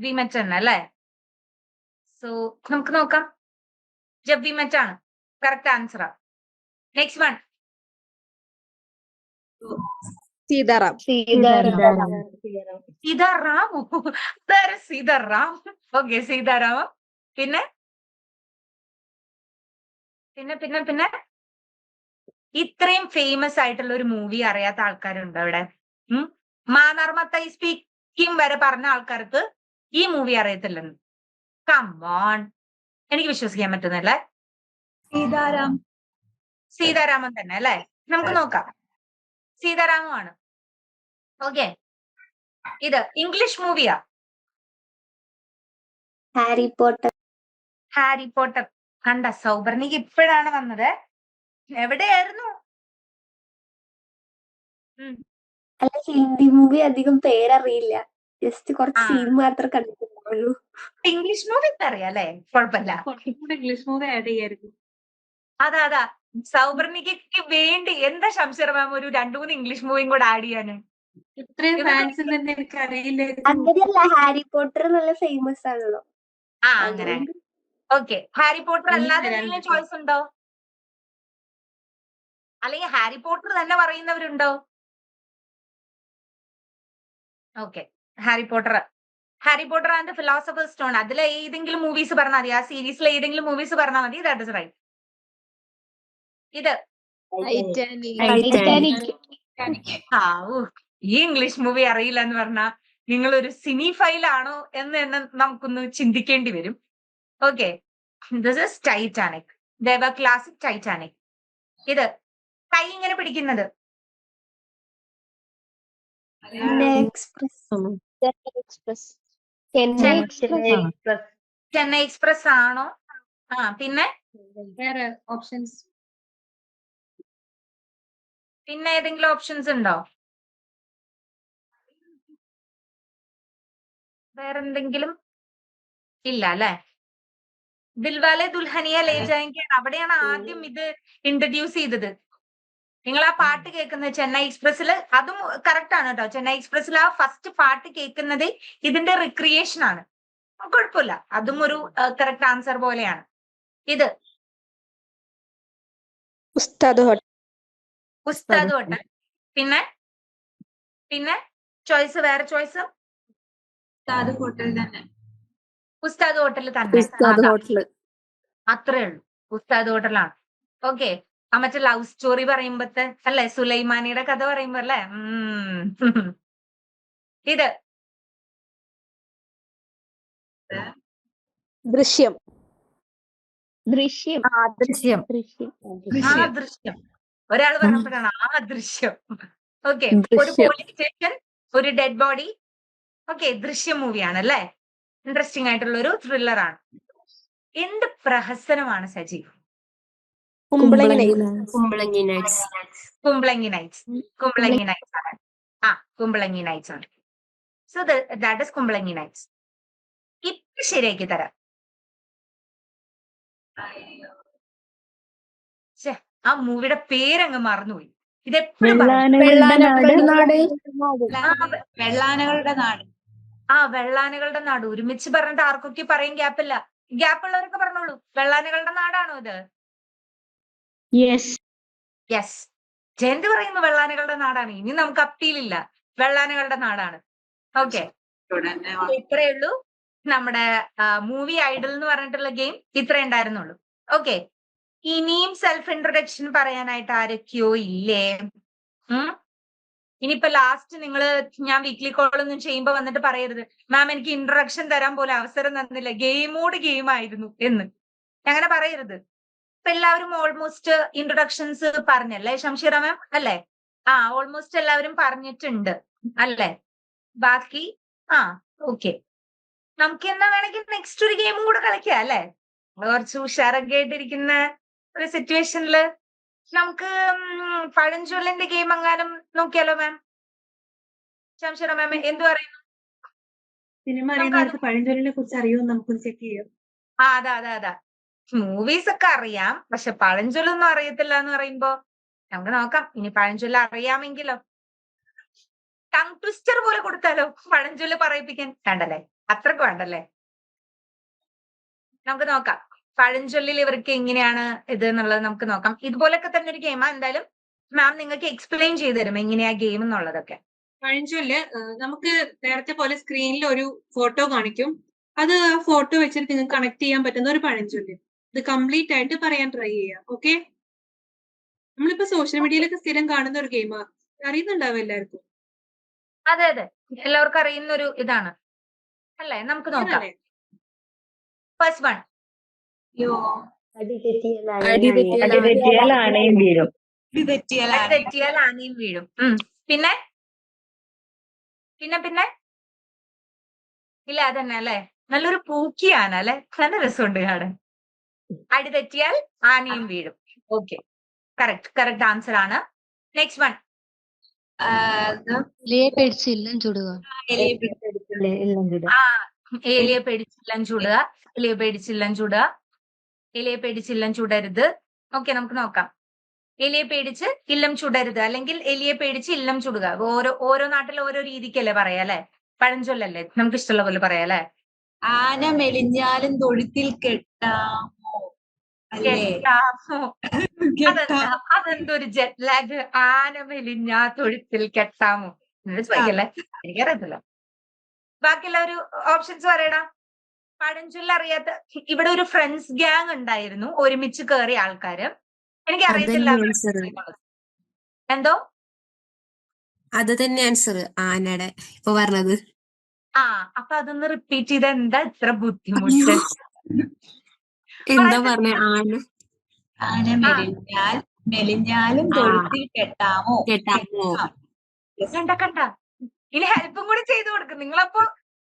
വി മെറ്റ് തന്നെ അല്ലേ? സോ നമുക്ക് നോക്കാം. ജബ് വി മെറ്റ് ആണ് കറക്റ്റ് ആൻസറാ. Next one. Sitaram. Sitaram. Okay, Sitaramam. പിന്നെ ഇത്രയും ഫേമസ് ആയിട്ടുള്ള ഒരു മൂവി അറിയാത്ത ആൾക്കാരുണ്ടോ ഇവിടെ? മാന്നാർ മത്തായി സ്പീക്കിംഗ് വരെ പറഞ്ഞ ആൾക്കാർക്ക് ഈ മൂവി അറിയത്തില്ലെന്ന്. കമ്മോൺ, എനിക്ക് വിശ്വസിക്കാൻ പറ്റുന്നല്ലേ? സീതാരാമൻ തന്നെ അല്ലേ? നമുക്ക് നോക്കാം. സീതാരാമമാണ്. ഓക്കെ, ഇത് ഇംഗ്ലീഷ് മൂവിയാ. Harry Potter. കണ്ട, സൗപർണിക്ക് ഇപ്പോഴാണ് വന്നത്. എവിടെയായിരുന്നു? അല്ല, ഹിന്ദി മൂവി അധികം പേരറിയില്ല. ജസ്റ്റ് കുറച്ച് സീൻ മാത്രം കണ്ടിട്ടുണ്ടാവുള്ളൂ. ഇംഗ്ലീഷ് മൂവി അറിയാം അല്ലേ? കുഴപ്പമില്ല. ഇംഗ്ലീഷ് മൂവി ആഡ് ചെയ്യായിരുന്നു. അതാ സൗപർണിക്ക് വേണ്ടി എന്താ ശംസർ മാം ഒരു 2-3 ഇംഗ്ലീഷ് മൂവിയും കൂടെ ആഡ് ചെയ്യാന്? ഇത്രയും ഫാൻസ് ഉണ്ടെന്ന് എനിക്ക് അറിയില്ല. അങ്ങനെയല്ല, ഹാരി പോട്ടർ നല്ല ഫേമസ് ആണല്ലോ. അങ്ങനെ. ഓക്കെ, ഹാരി പോട്ടർ അല്ലാതെ എന്തെങ്കിലും ചോയ്സ് ഉണ്ടോ? അല്ലെങ്കിൽ ഹാരി പോട്ടർ തന്നെ പറയുന്നവരുണ്ടോ? Okay, Harry Potter and philosopher stone. അതിലെ ഏതെങ്കിലും മൂവീസ് പറഞ്ഞാൽ മതി. ആ സീരീസിലെ ഏതെങ്കിലും മൂവീസ് പറഞ്ഞാൽ മതി. That is right. ഇത് ടൈറ്റാനിക്. ആ ഈ ഇംഗ്ലീഷ് മൂവി അറിയില്ല എന്ന് പറഞ്ഞാൽ നിങ്ങൾ ഒരു സിനി ഫൈലാണോ എന്ന് തന്നെ നമുക്കൊന്ന് ചിന്തിക്കേണ്ടി വരും. ഓക്കെ, ദിസ് ഇസ് ടൈറ്റാനിക്, ദേവ ക്ലാസിക് ടൈറ്റാനിക്. ഇത് കൈ ഇങ്ങനെ പിടിക്കുന്നത് ചെന്നൈ എക്സ്പ്രസ് ആണോ? പിന്നെ വേറെ ഓപ്ഷൻസ് പിന്നെ ഏതെങ്കിലും ഓപ്ഷൻസ് ഉണ്ടോ? വേറെന്തെങ്കിലും ഇല്ല അല്ലെ? ദിൽവാലെ ദുൽഹനിയ ലേ ജായെങ്കെ അവിടെയാണ് ആദ്യം ഇത് ഇൻട്രൊഡ്യൂസ് ചെയ്തത്. നിങ്ങൾ ആ പാട്ട് കേൾക്കുന്നത് ചെന്നൈ എക്സ്പ്രസ്സിൽ, അതും കറക്റ്റ് ആണ് കേട്ടോ. ചെന്നൈ എക്സ്പ്രസ്സിൽ ആ ഫസ്റ്റ് പാട്ട് കേൾക്കുന്നത് ഇതിന്റെ റിക്രിയേഷൻ ആണ്. കുഴപ്പമില്ല, അതും ഒരു കറക്റ്റ് ആൻസർ പോലെയാണ്. ഇത് ഉസ്താദ് ഹോട്ടൽ. പിന്നെ പിന്നെ ചോയ്സ്, വേറെ ചോയ്സ്? ഉസ്താദ് ഹോട്ടൽ തന്നെ. ഉസ്താദ് ഹോട്ടൽ തന്നെ, അത്രേ ഉള്ളൂ. ഉസ്താദ് ഹോട്ടലാണ്. ഓക്കെ, ആ മറ്റേ ലവ് സ്റ്റോറി പറയുമ്പോഴത്തെ അല്ലെ, സുലൈമാനിയുടെ കഥ പറയുമ്പോ അല്ലേ. ഇത് ദൃശ്യം. ദൃശ്യം. ഒരാൾ പറഞ്ഞപ്പോഴാണ് ദൃശ്യം. ഓക്കെ, ഒരു പോലീസ് സ്റ്റേഷൻ, ഒരു ഡെഡ് ബോഡി. ഓക്കെ, ദൃശ്യം മൂവിയാണ് അല്ലേ. ഇൻട്രസ്റ്റിംഗ് ആയിട്ടുള്ള ഒരു ത്രില്ലർ ആണ്. എന്ത് പ്രഹസനമാണ് സജീവ്. കുമ്പളങ്ങി നൈറ്റ്സ്. കുമ്പളങ്ങി നൈറ്റ്സ് ആണ്. കുമ്പളങ്ങി നൈറ്റ്സ് ആണ്. So that is Kumbalangi nights. ഇപ്പൊ ശരിയാക്കി തരാം. ആ മൂവിയുടെ പേരങ്ങ് മറന്നുപോയി. ഇതെപ്പോഴും വെള്ളാനകളുടെ നാട്. വെള്ളാനകളുടെ നാട് ഒരുമിച്ച് പറഞ്ഞിട്ട് ആർക്കൊക്കെ പറയും ഗ്യാപ്പില്ല. ഗ്യാപ്പുള്ളവരൊക്കെ പറഞ്ഞോളൂ. വെള്ളാനകളുടെ നാടാണോ ഇത്? യെസ്. ജയന്ത് പറയുന്നു വെള്ളാനകളുടെ നാടാണ്. ഇനി നമുക്ക് അപ്പീലില്ല, വെള്ളാനകളുടെ നാടാണ്. ഓക്കെ, ഇത്രയേ ഉള്ളൂ. നമ്മുടെ മൂവി ഐഡൽ എന്ന് പറഞ്ഞിട്ടുള്ള ഗെയിം ഇത്രേ ഉണ്ടായിരുന്നുള്ളൂ. ഓക്കെ, ഇനിയും സെൽഫ് ഇൻട്രൊഡക്ഷൻ പറയാനായിട്ട് ആരൊക്കെയോ ഇല്ലേ? ഇനിയിപ്പോ ലാസ്റ്റ് ഞാൻ വീക്ക്ലി കോൾ ഒന്നും ചെയ്യുമ്പോ വന്നിട്ട് പറയരുത് മാം എനിക്ക് ഇൻട്രൊഡക്ഷൻ തരാൻ പോലെ അവസരം തന്നില്ല, ഗെയിമോട് ഗെയിം ആയിരുന്നു എന്ന്. അങ്ങനെ പറയരുത്. ഇപ്പൊ എല്ലാവരും ഓൾമോസ്റ്റ് ഇൻട്രൊഡക്ഷൻസ് പറഞ്ഞല്ലേ ശംഷീറ മാം അല്ലേ? ഓൾമോസ്റ്റ് എല്ലാവരും പറഞ്ഞിട്ടുണ്ട് അല്ലേ? ബാക്കി ഓക്കെ, നമുക്ക് എന്നാ വേണമെങ്കിൽ നെക്സ്റ്റ് ഒരു ഗെയിമും കൂടെ കളിക്കാം അല്ലേ? കുറച്ച് ഉഷാറൊക്കെ ആയിട്ടിരിക്കുന്ന ഒരു സിറ്റുവേഷനിൽ നമുക്ക് പഴഞ്ചൊല്ലിന്റെ ഗെയിം എങ്ങാനും നോക്കിയാലോ മാം? ശംഷീറ മാം എന്ത് പറയുന്നു? സിനിമ അറിയുന്നവർക്ക് പഴഞ്ചൊല്ലിനെ കുറിച്ച് അറിയുമെന്ന് നമുക്ക് ചെക്ക് ചെയ്യാം. അതാ മൂവീസ് ഒക്കെ അറിയാം, പക്ഷെ പഴഞ്ചൊല്ലൊന്നും അറിയത്തില്ല എന്ന് പറയുമ്പോ നമുക്ക് നോക്കാം. ഇനി പഴഞ്ചൊല്ല് അറിയാമെങ്കിലോ ടങ് ട്വിസ്റ്റർ പോലെ കൊടുത്താലോ പഴഞ്ചൊല്ല് പറയിപ്പിക്കാൻ? വേണ്ടല്ലേ, അത്രക്ക് വേണ്ടല്ലേ. നമുക്ക് നോക്കാം പഴഞ്ചൊല്ലിൽ ഇവർക്ക് എങ്ങനെയാണ് ഇത് എന്നുള്ളത് നമുക്ക് നോക്കാം. ഇതുപോലൊക്കെ തന്നെ ഒരു ഗെയിമാ. എന്തായാലും മാം നിങ്ങൾക്ക് എക്സ്പ്ലെയിൻ ചെയ്തു തരും എങ്ങനെയാ ഗെയിം എന്നുള്ളതൊക്കെ. പഴഞ്ചൊല്ല് നമുക്ക് നേരത്തെ പോലെ സ്ക്രീനിൽ ഒരു ഫോട്ടോ കാണിക്കും. അത് ആ ഫോട്ടോ വെച്ചിട്ട് നിങ്ങൾക്ക് കണക്ട് ചെയ്യാൻ പറ്റുന്ന ഒരു പഴഞ്ചൊല്ല്. ഇത് കംപ്ലീറ്റ് ആയിട്ട് പറയാൻ ട്രൈ ചെയ്യാം. ഓക്കെ, നമ്മളിപ്പോ സോഷ്യൽ മീഡിയയിലൊക്കെ സ്ഥിരം കാണുന്ന ഒരു ഗെയിമാ. അറിയുന്നുണ്ടാവും എല്ലാവർക്കും. അതെ, എല്ലാവർക്കും അറിയുന്ന ഒരു ഇതാണ് അല്ലേ? നമുക്ക് നോക്കാം. ഫസ്റ്റ് വൺ, അടി തെറ്റിയാൽ ആനയും വീഴും. തെറ്റിയാൽ ആനയും വീഴും. പിന്നെ ഇല്ല അതന്നെ അല്ലെ, നല്ലൊരു പൂക്കിയാന അല്ലെ, നല്ല രസമുണ്ട് കാണാൻ. അടി തെറ്റിയാൽ ആനയും വീഴും. ഓക്കെ, കറക്റ്റ് ആൻസർ ആണ്. നെക്സ്റ്റ് വൺ, എലിയെ പേടിച്ച് ഇല്ലം ചുടുക. എലിയെ പേടിച്ച് ഇല്ലം ചുടരുത്. ഓക്കെ, നമുക്ക് നോക്കാം. എലിയെ പേടിച്ച് ഇല്ലം ചുടരുത്, അല്ലെങ്കിൽ എലിയെ പേടിച്ച് ഇല്ലം ചുടുക. ഓരോ നാട്ടിൽ ഓരോ രീതിക്കല്ലേ പറയാ അല്ലെ? പഴഞ്ചൊല്ലല്ലേ, നമുക്ക് ഇഷ്ടമുള്ള പോലെ പറയാ അല്ലെ? ആന മെലിഞ്ഞാലും തൊഴുത്തിൽ കെട്ടാമോ? അതെന്തൊരു ജെറ്റ് ലാഗ്. ആന മെലിഞ്ഞാ തൊഴുത്തിൽ കെട്ടാമോ? ചോദിക്കല്ലേ, എനിക്കറിയത്തില്ല. ബാക്കിയുള്ള ഒരു ഓപ്ഷൻസ് പറയടാ. പഴഞ്ചൊല്ല അറിയാത്ത, ഇവിടെ ഒരു ഫ്രണ്ട്സ് ഗ്യാങ് ഉണ്ടായിരുന്നു, ഒരുമിച്ച് കയറിയ ആൾക്കാര്. എനിക്ക് അറിയത്തില്ല. അതന്നെ ആൻസർ. എന്തോ അത് തന്നെ ആൻസർ ആനയുടെ ഇപ്പൊ പറഞ്ഞത്. അപ്പൊ അതൊന്ന് റിപ്പീറ്റ് ചെയ്ത എന്താ ഇത്ര അയ്യോ ബുദ്ധിമുട്ട്? എന്താ വളരെ പറഞ്ഞ ആന ആന മെലിഞ്ഞാലും ആ തൊഴുത്തിൽ കെട്ടാമോ? കേട്ടാമോ? കണ്ട ഇനി ഹെൽപ്പും കൂടി ചെയ്തു കൊടുക്കും. നിങ്ങളപ്പോ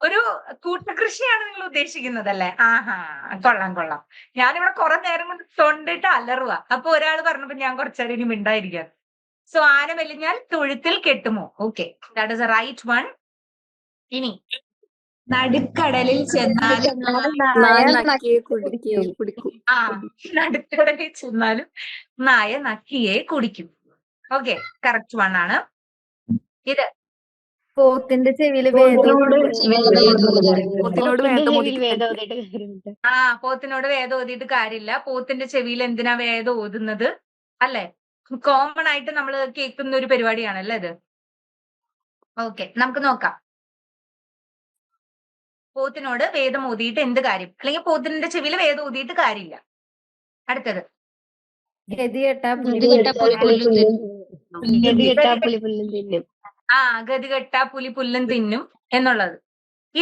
ഒരു കൂട്ടുകൃഷിയാണ് നിങ്ങൾ ഉദ്ദേശിക്കുന്നതല്ലേ? കൊള്ളാം. ഞാനിവിടെ കുറെ നേരം കൊണ്ട് തൊണ്ടിട്ട് അലറുക. അപ്പൊ ഒരാൾ പറഞ്ഞപ്പോ ഞാൻ കുറച്ചേരം ഇനി മിണ്ടായിരിക്കാം. സോ ആന മെലിഞ്ഞാൽ തൊഴുത്തിൽ കെട്ടുമോ? Okay, that is a right one. ഇനി നടുക്കടലിൽ ചെന്നാലും നായ നക്കിയെ കുടിക്കും. നടുക്കടലിൽ ചെന്നാലും നായ നക്കിയെ കുടിക്കും. ഓക്കെ, കറക്റ്റ് വൺ ആണ് ഇത്. പോത്തിന്റെ ചെവിയില് പോത്തിനോട് പോത്തിനോട് വേദം പോത്തിനോട് വേദം ഓതിയിട്ട് കാര്യമില്ല. പോത്തിന്റെ ചെവിയിൽ എന്തിനാ വേദം ഓതുന്നത്? അല്ലെ, കോമൺ ആയിട്ട് നമ്മൾ കേൾക്കുന്ന ഒരു പരിപാടിയാണല്ലേ ഇത്. ഓക്കെ, നമുക്ക് നോക്കാം. പോത്തിനോട് വേദം ഓതിയിട്ട് എന്ത് കാര്യം? അല്ലെങ്കിൽ പോത്തിന്റെ ചെവിയിൽ വേദം ഓതിയിട്ട് കാര്യമില്ല. അടുത്തത് ഗതികെട്ടാ ഗതികെട്ടാ പുലി പുല്ലും തിന്നും എന്നുള്ളത്.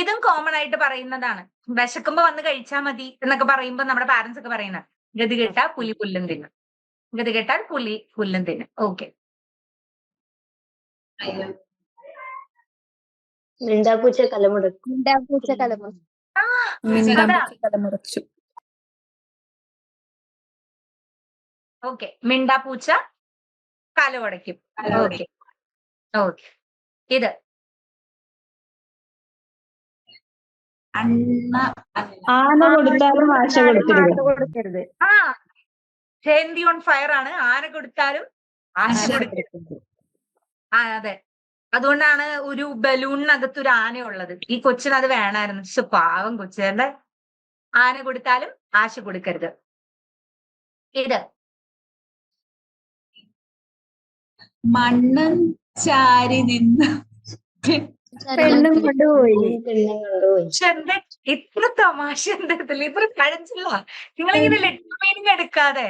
ഇതും കോമൺ ആയിട്ട് പറയുന്നതാണ്. വിശക്കുമ്പോ വന്ന് കഴിച്ചാൽ മതി എന്നൊക്കെ പറയുമ്പോ നമ്മുടെ പാരന്റ്സ് ഒക്കെ പറയുന്നത് ഗതികെട്ടാ പുലി പുല്ലും തിന്നും. ഗതികെട്ടാൽ പുലി പുല്ലും തിന്നും. ഓക്കെ, മിണ്ടാപ്പൂച്ച കലമുടക്കും. ഓക്കെ, മിണ്ടാപ്പൂച്ച കലവടയ്ക്കും. ഓക്കെ, ഇത് ആന കൊടുത്താലും ആശ കൊടുക്കരുത്. ഹേന്തി ഓൺ ഫയർ ആണ്. ആന കൊടുത്താലും ആശ കൊടുക്കരുത്. അതെ, അതുകൊണ്ടാണ് ഒരു ബലൂണിനകത്ത് ഒരു ആന ഉള്ളത്. ഈ കൊച്ചിന് അത് വേണമായിരുന്നു. പക്ഷെ പാവം കൊച്ചേന്റെ ആന കൊടുത്താലും ആശ കൊടുക്കരുത്. ഇത് മണ്ണും ചാരി നിന്ന് പെണ്ണും കൊണ്ടുപോയി. ഇത്ര തമാശ എന്താ ഇത്ര പഴഞ്ചൊല്ല? നിങ്ങളിങ്ങനെ ലെറ്റർ മീനിങ് എടുക്കാതെ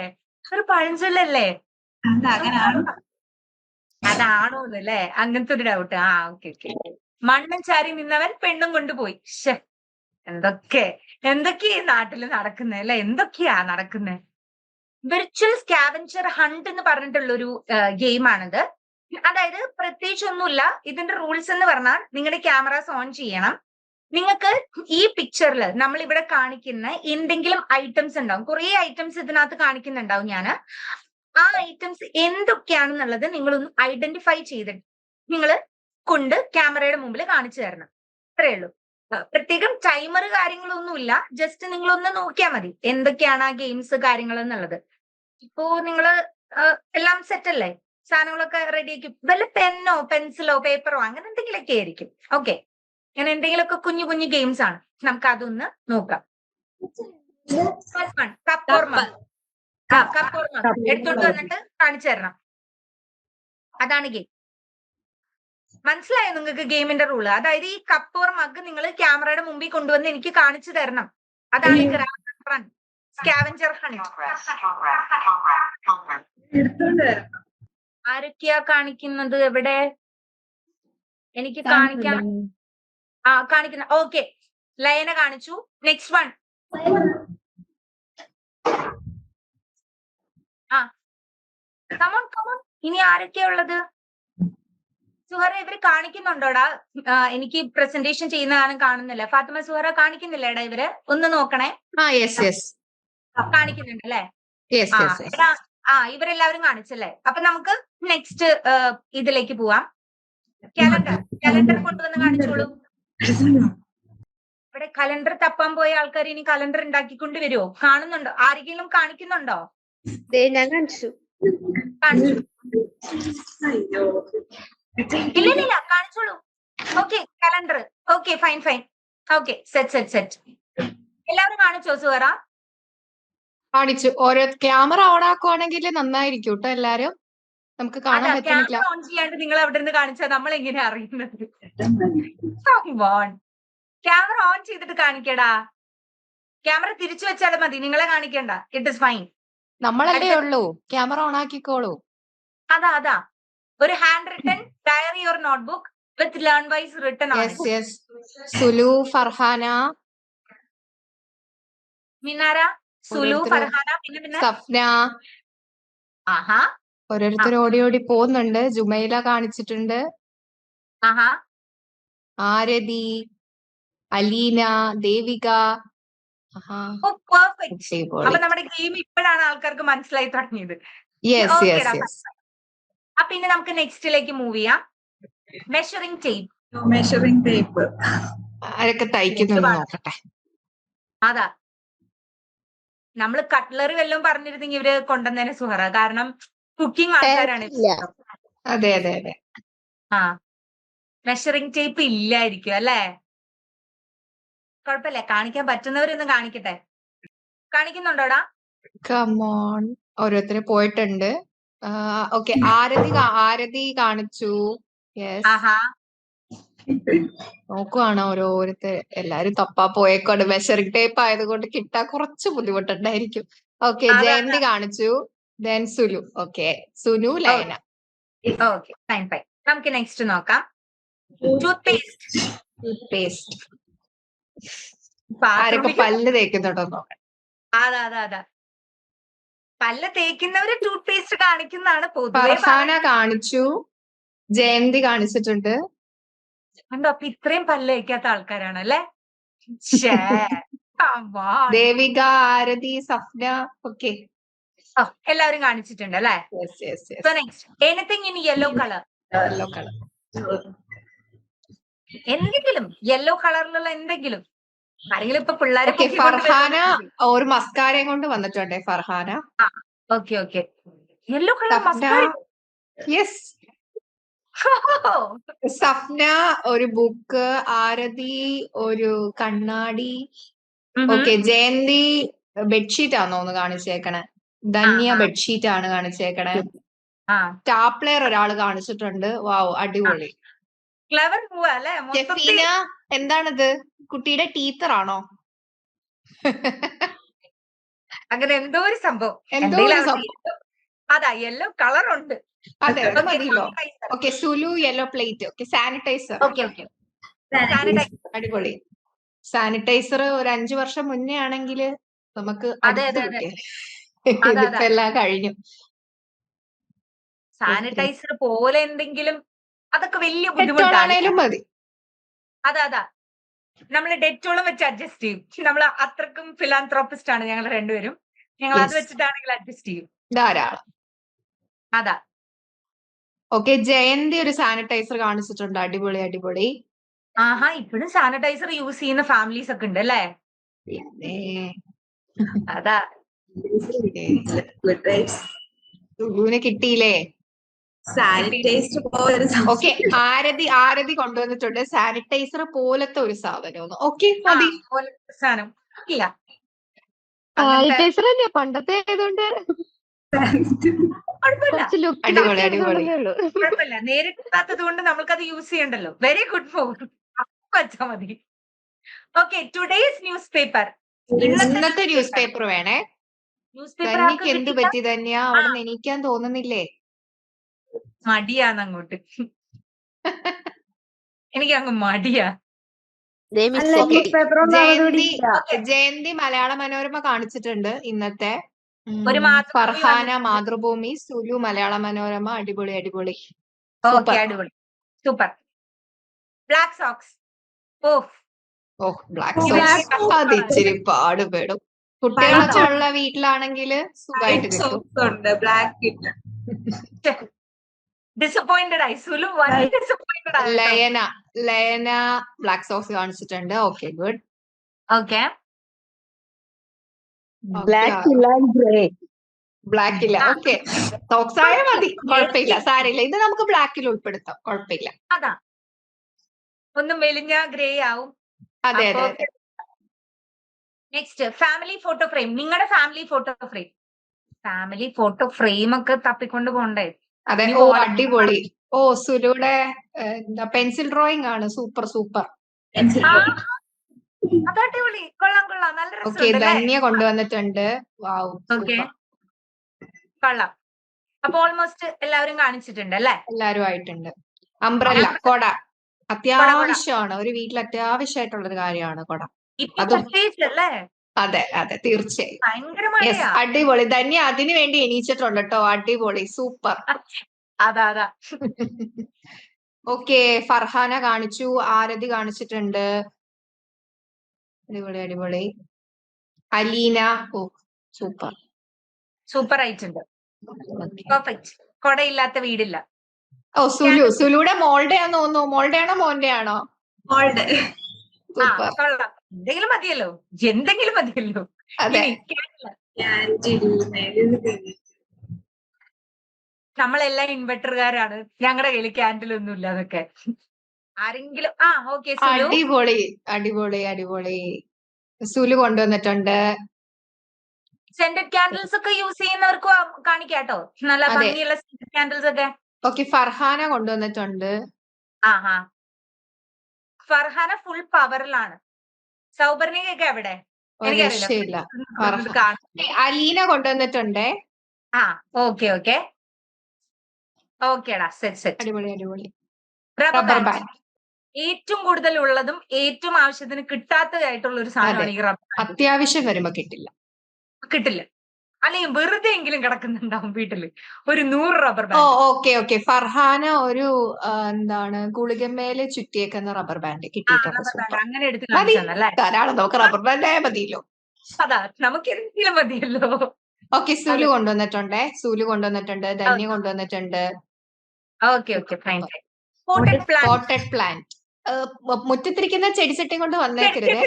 ഒരു പഴഞ്ചൊല്ലല്ലേ? അതാണോന്നല്ലേ? അങ്ങനത്തെ ഒരു ഡൗട്ട്. ഓക്കെ. മണ്ണും ചാരി നിന്നവൻ പെണ്ണും കൊണ്ടുപോയി. എന്തൊക്കെയാ ഈ നാട്ടിൽ നടക്കുന്നത് അല്ലെ? എന്തൊക്കെയാ നടക്കുന്നത്? വിർച്വൽ സ്കാവഞ്ചർ ഹണ്ട് എന്ന് പറഞ്ഞിട്ടുള്ളൊരു ഗെയിമാണിത്. അതായത് പ്രത്യേകിച്ച് ഒന്നുമില്ല. ഇതിന്റെ റൂൾസ് എന്ന് പറഞ്ഞാൽ നിങ്ങളുടെ ക്യാമറാസ് ഓൺ ചെയ്യണം. നിങ്ങൾക്ക് ഈ പിക്ചറിൽ നമ്മൾ ഇവിടെ കാണിക്കുന്ന എന്തെങ്കിലും ഐറ്റംസ് ഉണ്ടാവും. കുറെ ഐറ്റംസ് ഇതിനകത്ത് കാണിക്കുന്നുണ്ടാവും. ആ ഐറ്റംസ് എന്തൊക്കെയാണെന്നുള്ളത് നിങ്ങളൊന്ന് ഐഡന്റിഫൈ ചെയ്തിട്ട് നിങ്ങൾ കൊണ്ട് ക്യാമറയുടെ മുമ്പിൽ കാണിച്ചു തരണം. അത്രയേ ഉള്ളൂ. പ്രത്യേകം ടൈമർ കാര്യങ്ങളൊന്നുമില്ല. ജസ്റ്റ് നിങ്ങളൊന്ന് നോക്കിയാൽ മതി എന്തൊക്കെയാണ് ആ ഗെയിംസ് കാര്യങ്ങൾ എന്നുള്ളത്. ഇപ്പോ നിങ്ങള് എല്ലാം സെറ്റ് അല്ലേ? സാധനങ്ങളൊക്കെ റെഡിയാക്കി വല്ല പെന്നോ പെൻസിലോ പേപ്പറോ അങ്ങനെ എന്തെങ്കിലുമൊക്കെ ആയിരിക്കും. ഓക്കെ, അങ്ങനെ എന്തെങ്കിലുമൊക്കെ കുഞ്ഞു കുഞ്ഞു ഗെയിംസ് ആണ്. നമുക്ക് അതൊന്ന് നോക്കാം. കപ്പോർമ എടുത്തോണ്ട് വന്നിട്ട് കാണിച്ചു തരണം. അതാണ് ഗെയിം. മനസ്സിലായോ നിങ്ങൾക്ക് ഗെയിമിന്റെ റൂള്? അതായത് ഈ കപ്പ് ഓർ മഗ് നിങ്ങൾ ക്യാമറയുടെ മുമ്പിൽ കൊണ്ടുവന്ന് എനിക്ക് കാണിച്ചു തരണം. അതാണ് സ്കാവഞ്ചർ ഹണ്ട്. ആരൊക്കെയാ കാണിക്കുന്നത്? എവിടെ എനിക്ക് കാണിക്കാൻ കാണിക്കുന്ന? ഓക്കെ, ലയന കാണിച്ചു. Next one. കമോൺ. ഇനി ആരൊക്കെയാ ഉള്ളത്? സുഹറ ഇവര് കാണിക്കുന്നുണ്ടോടാ? എനിക്ക് പ്രസന്റേഷൻ ചെയ്യുന്നതാണ് കാണുന്നില്ല. ഫാത്തിമ സുഹറ കാണിക്കുന്നില്ലേടാ ഇവര്? ഒന്ന് നോക്കണേ. കാണിക്കുന്നുണ്ട് അല്ലേ? ഇവരെല്ലാവരും കാണിച്ചല്ലേ? അപ്പൊ നമുക്ക് നെക്സ്റ്റ് ഇതിലേക്ക് പോവാം. കലണ്ടർ കൊണ്ടുവന്ന് കാണിച്ചോളൂ. ഇവിടെ കലണ്ടർ തപ്പാൻ പോയ ആൾക്കാർ ഇനി കലണ്ടർ ഉണ്ടാക്കിക്കൊണ്ട് വരുമോ? കാണുന്നുണ്ടോ? ആരെങ്കിലും കാണിക്കുന്നുണ്ടോ? ഞാൻ കാണിച്ചു. ഇല്ല കാണിച്ചോളൂ. Okay, calendar. Okay, fine. Okay, set. എല്ലാവരും കാണിച്ചോ സുഹറ? കാണിച്ചു. ഓരോ ക്യാമറ ഓൺ ആക്കുവാണെങ്കിൽ നന്നായിരിക്കും കേട്ടോ. എല്ലാരും നമുക്ക് കാണാൻ പറ്റുന്നില്ല. ക്യാമറ ഓൺ ചെയ്യാണ്ട് നിങ്ങൾ അവിടെ നിന്ന് കാണിച്ചാൽ നമ്മൾ എങ്ങനെയാ അറിയുന്നത്? ക്യാമറ ഓൺ ചെയ്തിട്ട് കാണിക്കടാ. ക്യാമറ തിരിച്ചു വെച്ചാലും മതി, നിങ്ങളെ കാണിക്കണ്ട. It is fine. നമ്മളല്ലേ അടുത്ത ഉള്ളൂ. ക്യാമറ ഓൺ ആക്കിക്കോളൂ. അതാ ഒരു hand written diary or notebook with learn wise written on yes it. Yes. Sulu, Farhana, Minara, Sulu, ഓരോരുത്തർ, ഫർഹാന, പിന്നെ സഫ്ന, ആഹാ ആ ഓരോരുത്തർ ഓടി ഓടി പോകുന്നുണ്ട്. ജുമൈല കാണിച്ചിട്ടുണ്ട്. ആഹാ ആരതി, അലീന, ദേവിക. ആഹാ, ഓ പെർഫെക്റ്റ്. അടിപൊളി. അപ്പൊ നമ്മുടെ ഗെയിം ഇപ്പോഴാണ് ആൾക്കാർക്ക് മനസ്സിലായി തുടങ്ങിയത്. യെസ് ഓക്കേടാ. Yes yes. അപ്പൊ ഇനി നമുക്ക് നെക്സ്റ്റിലേക്ക് മൂവ് ചെയ്യാം. Measuring tape. Measuring tape. ആരൊക്കെ തയ്ക്കുന്നു നോക്കട്ടെ. അതാ നമ്മള് കട്ട്ലറി വല്ലതും പറഞ്ഞിരുന്നെങ്കിൽ ഇവര് കൊണ്ടുവന്നേനെ സുഹറ. കാരണം കുക്കിംഗ് ആൾക്കാരാണ്. ഇല്ല. അതെ അതെ അതെ. ആ മെഷറിംഗ് ടേപ്പ് ഇല്ലായിരിക്കും അല്ലേ? കുഴപ്പമില്ല, കാണിക്കാൻ പറ്റുന്നവരൊന്നും കാണിക്കട്ടെ. കാണിക്കുന്നുണ്ടോടാ? കമോൺ. ഓരോരുത്തര് പോയിട്ടുണ്ട്. ഓക്കെ, ആരതി കാണിച്ചു. യെസ്. ആഹാ നോക്കുവാണ് ഓരോരുത്തർ. എല്ലാരും തപ്പാ പോയേക്കോണ്ട്. മെഷറിംഗ് ടേപ്പ് ആയതുകൊണ്ട് കിട്ടാൻ കുറച്ച് ബുദ്ധിമുട്ടുണ്ടായിരിക്കും. ഓക്കെ, അതാ ജയന്തി കാണിച്ചു. ദെൻ സുലു. ഓക്കെ, സുനു, ലയന. Okay fine fine. നമുക്ക് നെക്സ്റ്റ് നോക്കാം. Tooth paste. പേസ്റ്റ്. ആരൊക്കെ പല്ല് തേക്കുന്നുണ്ടോ നോക്കാം. അതാ പല്ല് തേക്കുന്നവര് ടൂത്ത് പേസ്റ്റ് കാണിക്കുന്നതാണ് പൊതുവെ. ഫർഹാന കാണിച്ചു. ജയന്തി കാണിച്ചിട്ടുണ്ട്. കണ്ടോ? അപ്പൊ ഇത്രയും പല്ല് തേക്കാത്ത ആൾക്കാരാണ് അല്ലേ? ദേവിക, ആരതി, സഫ്ന. ഓക്കെ, എല്ലാവരും കാണിച്ചിട്ടുണ്ട് അല്ലേ? So next anything in yellow colour. Yellow colour. എന്തെങ്കിലും യെല്ലോ കളറിലുള്ള എന്തെങ്കിലും ആരെങ്കിലും ഇപ്പൊ പിള്ളേരെ ഓക്കെ, ഫർഹാന ഒരു മസ്കാരയും കൊണ്ട് വന്നിട്ടുണ്ട്. Farhana. Okay yellow colour Safna. Yes. Safna ഒരു ബുക്ക്. ആരതി ഒരു കണ്ണാടി. ഓക്കെ, ജയന്തി ബെഡ്ഷീറ്റ് ആണോ ഒന്ന് കാണിച്ചേക്കണേ. ധന്യ ബെഡ്ഷീറ്റ് ആണ് കാണിച്ചേക്കണേ. സ്റ്റാപ്ലെയർ ഒരാള് കാണിച്ചിട്ടുണ്ട്. വാവ്, അടിപൊളി. ക്ലവർ മൂവ് അല്ലേ? ജെഫീന, എന്താണിത്? കുട്ടിയുടെ ടീച്ചർ ആണോ? അങ്ങനെ എന്തോ ഒരു സംഭവം. അതാ യെല്ലോ കളർ ഉണ്ട്. അതെ, മതിയല്ലോ. Okay, Sulu yellow plate. Okay, sanitiser. Okay അടിപൊളി. സാനിറ്റൈസർ ഒരു 5 വർഷം മുന്നേ ആണെങ്കിൽ നമുക്ക് ഇതിപ്പോ എല്ലാം കഴിഞ്ഞു. സാനിറ്റൈസർ പോലെ എന്തെങ്കിലും അതൊക്കെ വലിയ ബുദ്ധിമുട്ടാണേലും ബുദ്ധിമുട്ടാണ്. മതി. അതാ നമ്മള് ഡെറ്റോളും വെച്ച് അഡ്ജസ്റ്റ് ചെയ്യും. നമ്മൾ അത്രക്കും ഫിലാന്ത്രോപ്പിസ്റ്റ് ആണ് ഞങ്ങൾ രണ്ടുപേരും. ഞങ്ങൾ അത് വെച്ചിട്ടാണെങ്കിൽ അഡ്ജസ്റ്റ് ചെയ്യും. ധാരാളം. അതാ ഓക്കെ, ജയന്തി ഒരു സാനിറ്റൈസർ കാണിച്ചിട്ടുണ്ട്. അടിപൊളി അടിപൊളി. ആഹാ, ഇപ്പോഴും സാനിറ്റൈസർ യൂസ് ചെയ്യുന്ന ഫാമിലീസ് ഒക്കെ ഉണ്ട് അല്ലേ? അതാ സുലുവിനെ കിട്ടിയില്ലേ? ഓക്കെ, ആരതി കൊണ്ടുവന്നിട്ടുണ്ട് സാനിറ്റൈസർ പോലത്തെ ഒരു സാധനം. ഓക്കെ, മതി. സാധനം ഇല്ല. സാനിറ്റൈസർ തന്നെയാ പണ്ടത്തെ ആയതുകൊണ്ട് അടിപൊളി അടിപൊളി. കുഴപ്പമില്ല, നേരിട്ടാത്തത് കൊണ്ട് നമ്മൾക്കത് യൂസ് ചെയ്യണ്ടല്ലോ. വെരി ഗുഡ് ഫോർ വെച്ചാ മതി. Okay, today's news paper. ഇന്നത്തെ ന്യൂസ് പേപ്പർ വേണേ. ന്യൂസ് പേപ്പർ ധന്യക്ക് എന്ത് പറ്റി? ധന്യ അവിടെ നിന്ന് എണീക്കാൻ തോന്നുന്നില്ലേ? മടിയാന്ന് അങ്ങോട്ട്. എനിക്ക് അങ്ങ് മടിയാ. ജയന്തി മലയാള മനോരമ കാണിച്ചിട്ടുണ്ട് ഇന്നത്തെ. ഒരു ഫർഹാന മാതൃഭൂമി, സുലു മലയാള മനോരമ. അടിപൊളി അടിപൊളി. ഓക്കെ, അടിപൊളി, super. Black socks. Black socks അത് ഇച്ചിരി പാടുപെടും. കുട്ടികളൊക്കെ ഉള്ള വീട്ടിലാണെങ്കിൽ സുഖമായിട്ട് കിട്ടും. ഡിസപ്പോയിന്റഡ് ആയി സുലു. ലയന ബ്ലാക്ക് സോക്സ് കാണിച്ചിട്ടുണ്ട്. Okay, good. ഓക്കെ, ബ്ലാക്ക് ഇല്ല. ഓക്കെ, സോക്സ് ആയ മതി, കുഴപ്പമില്ല, സാരില്ല. ഇത് നമുക്ക് ബ്ലാക്കിൽ ഉൾപ്പെടുത്താം, കുഴപ്പമില്ല. അതാ ഒന്നും മെലിഞ്ഞ ഗ്രേ ആവും. അതെ അതെ അതെ. Next family photo frame. നിങ്ങളുടെ ഫാമിലി ഫോട്ടോ ഫ്രെയിം ഒക്കെ തപ്പിക്കൊണ്ട് പോണ്ടേ? അതെ. അടിപൊളി. സുലുടെ പെൻസിൽ ഡ്രോയിങ് ആണ്. Super super. അതടിപൊളി, കൊള്ളാം. നല്ല ഓക്കെ, രസം. ധന്യ കൊണ്ടുവന്നിട്ടുണ്ട്. വാവ്. ഓക്കെ, കൊള്ളാം. അപ്പൊ ഓൾമോസ്റ്റ് എല്ലാവരും കാണിച്ചിട്ടുണ്ട് അല്ലേ? എല്ലാരും ആയിട്ടുണ്ട്. അംബ്രല്ല, കൊട അത്യാവശ്യമാണ്. ഒരു വീട്ടിൽ അത്യാവശ്യമായിട്ടുള്ള ഒരു കാര്യമാണ് കൊട. ഇപ്പൊ അതും പ്രത്യേകിച്ച് അല്ലേ? അതെ അതെ തീർച്ചയായും. ഭയങ്കര യെസ്, മഴയാ. അടിപൊളി. ധന്യ അതിനു വേണ്ടി എണീച്ചിട്ടുണ്ട് കേട്ടോ. അടിപൊളി, സൂപ്പർ. അതാ ഓക്കെ, ഫർഹാന കാണിച്ചു, ആരതി കാണിച്ചിട്ടുണ്ട്. അടിപൊളി അടിപൊളി. അലീന, ഓ സൂപ്പർ. സൂപ്പർ ആയിട്ടുണ്ട്. പെർഫെക്റ്റ്. കൊടയില്ലാത്ത വീടില്ല. ഓ സുലുയുടെ മോളുടെ ആണെന്ന് തോന്നുന്നു. മോളുടെ ആണോ മോന്റെ ആണോ? മോളുടെ. സൂപ്പർ. കൊള്ളാം. എന്തെങ്കിലും മതിയല്ലോ. എന്തെങ്കിലും മതിയല്ലോ. അതെ. നമ്മളെല്ലാം ഇൻവെർട്ടറുകാരാണ്. ഞങ്ങളുടെ കയ്യിൽ ക്യാൻഡിൽ ഒന്നും ഇല്ല. അതൊക്കെ ആരെങ്കിലും ഓക്കെ. അടിപൊളി അടിപൊളി അടിപൊളി. സുലു കൊണ്ടുവന്നിട്ടുണ്ട്. സെന്റഡ് ക്യാൻഡിൽസ് ഒക്കെ യൂസ് ചെയ്യുന്നവർക്ക് കാണിക്കാട്ടോ. നല്ല അതെ. ഭംഗിയുള്ള സെന്റഡ് ക്യാൻഡിൽസ് ഒക്കെ. ഓക്കെ, ഫർഹാന കൊണ്ടുവന്നിട്ടുണ്ട്. ഫർഹാന ഫുൾ പവറിലാണ്. സൗപർണികയൊക്കെ എവിടെ? ഒരു രക്ഷയില്ല. അലീന കൊണ്ടുവന്നിട്ടുണ്ട്. ഓക്കെ ഓക്കെ ഓക്കേടാ. സെറ്റ്. അടിപൊളി അടിപൊളി. റബ്ബർ ബാൻഡ് ഏറ്റവും കൂടുതൽ ഉള്ളതും ഏറ്റവും ആവശ്യത്തിന് കിട്ടാത്തതായിട്ടുള്ള ഒരു സാധനമാണ് ഈ റബ്ബർ ബാൻഡ്. അത്യാവശ്യം വരുമ്പോ കിട്ടില്ല. അല്ലെങ്കിൽ വെറുതെ എങ്കിലും കിടക്കുന്നുണ്ടാവും വീട്ടില് ഒരു 100 റബ്ബർ ഓ ബാൻഡ്. ഓക്കെ. ഫർഹാന ഒരു എന്താണ് ഗുളികമേലെ ചുറ്റിയേക്കുന്ന റബ്ബർ ബാൻഡ് കിട്ടിയിട്ടുണ്ട്. Rubber band super. അങ്ങനെ എടുത്ത് മതി, കാണിച്ചല്ലേ? ധാരാളം. നമുക്ക് റബ്ബർ ബാൻഡ് ആയാൽ മതിയല്ലോ. അതാ നമുക്ക് എന്തെങ്കിലും മതിയല്ലോ. ഓക്കെ, സുലു കൊണ്ടുവന്നിട്ടുണ്ട്. ധന്യ കൊണ്ടുവന്നിട്ടുണ്ട്. Okay fine. Potted plant. മുറ്റത്തിരിക്കുന്ന ചെടിച്ചട്ടി കൊണ്ട് വന്നേക്കരുത്.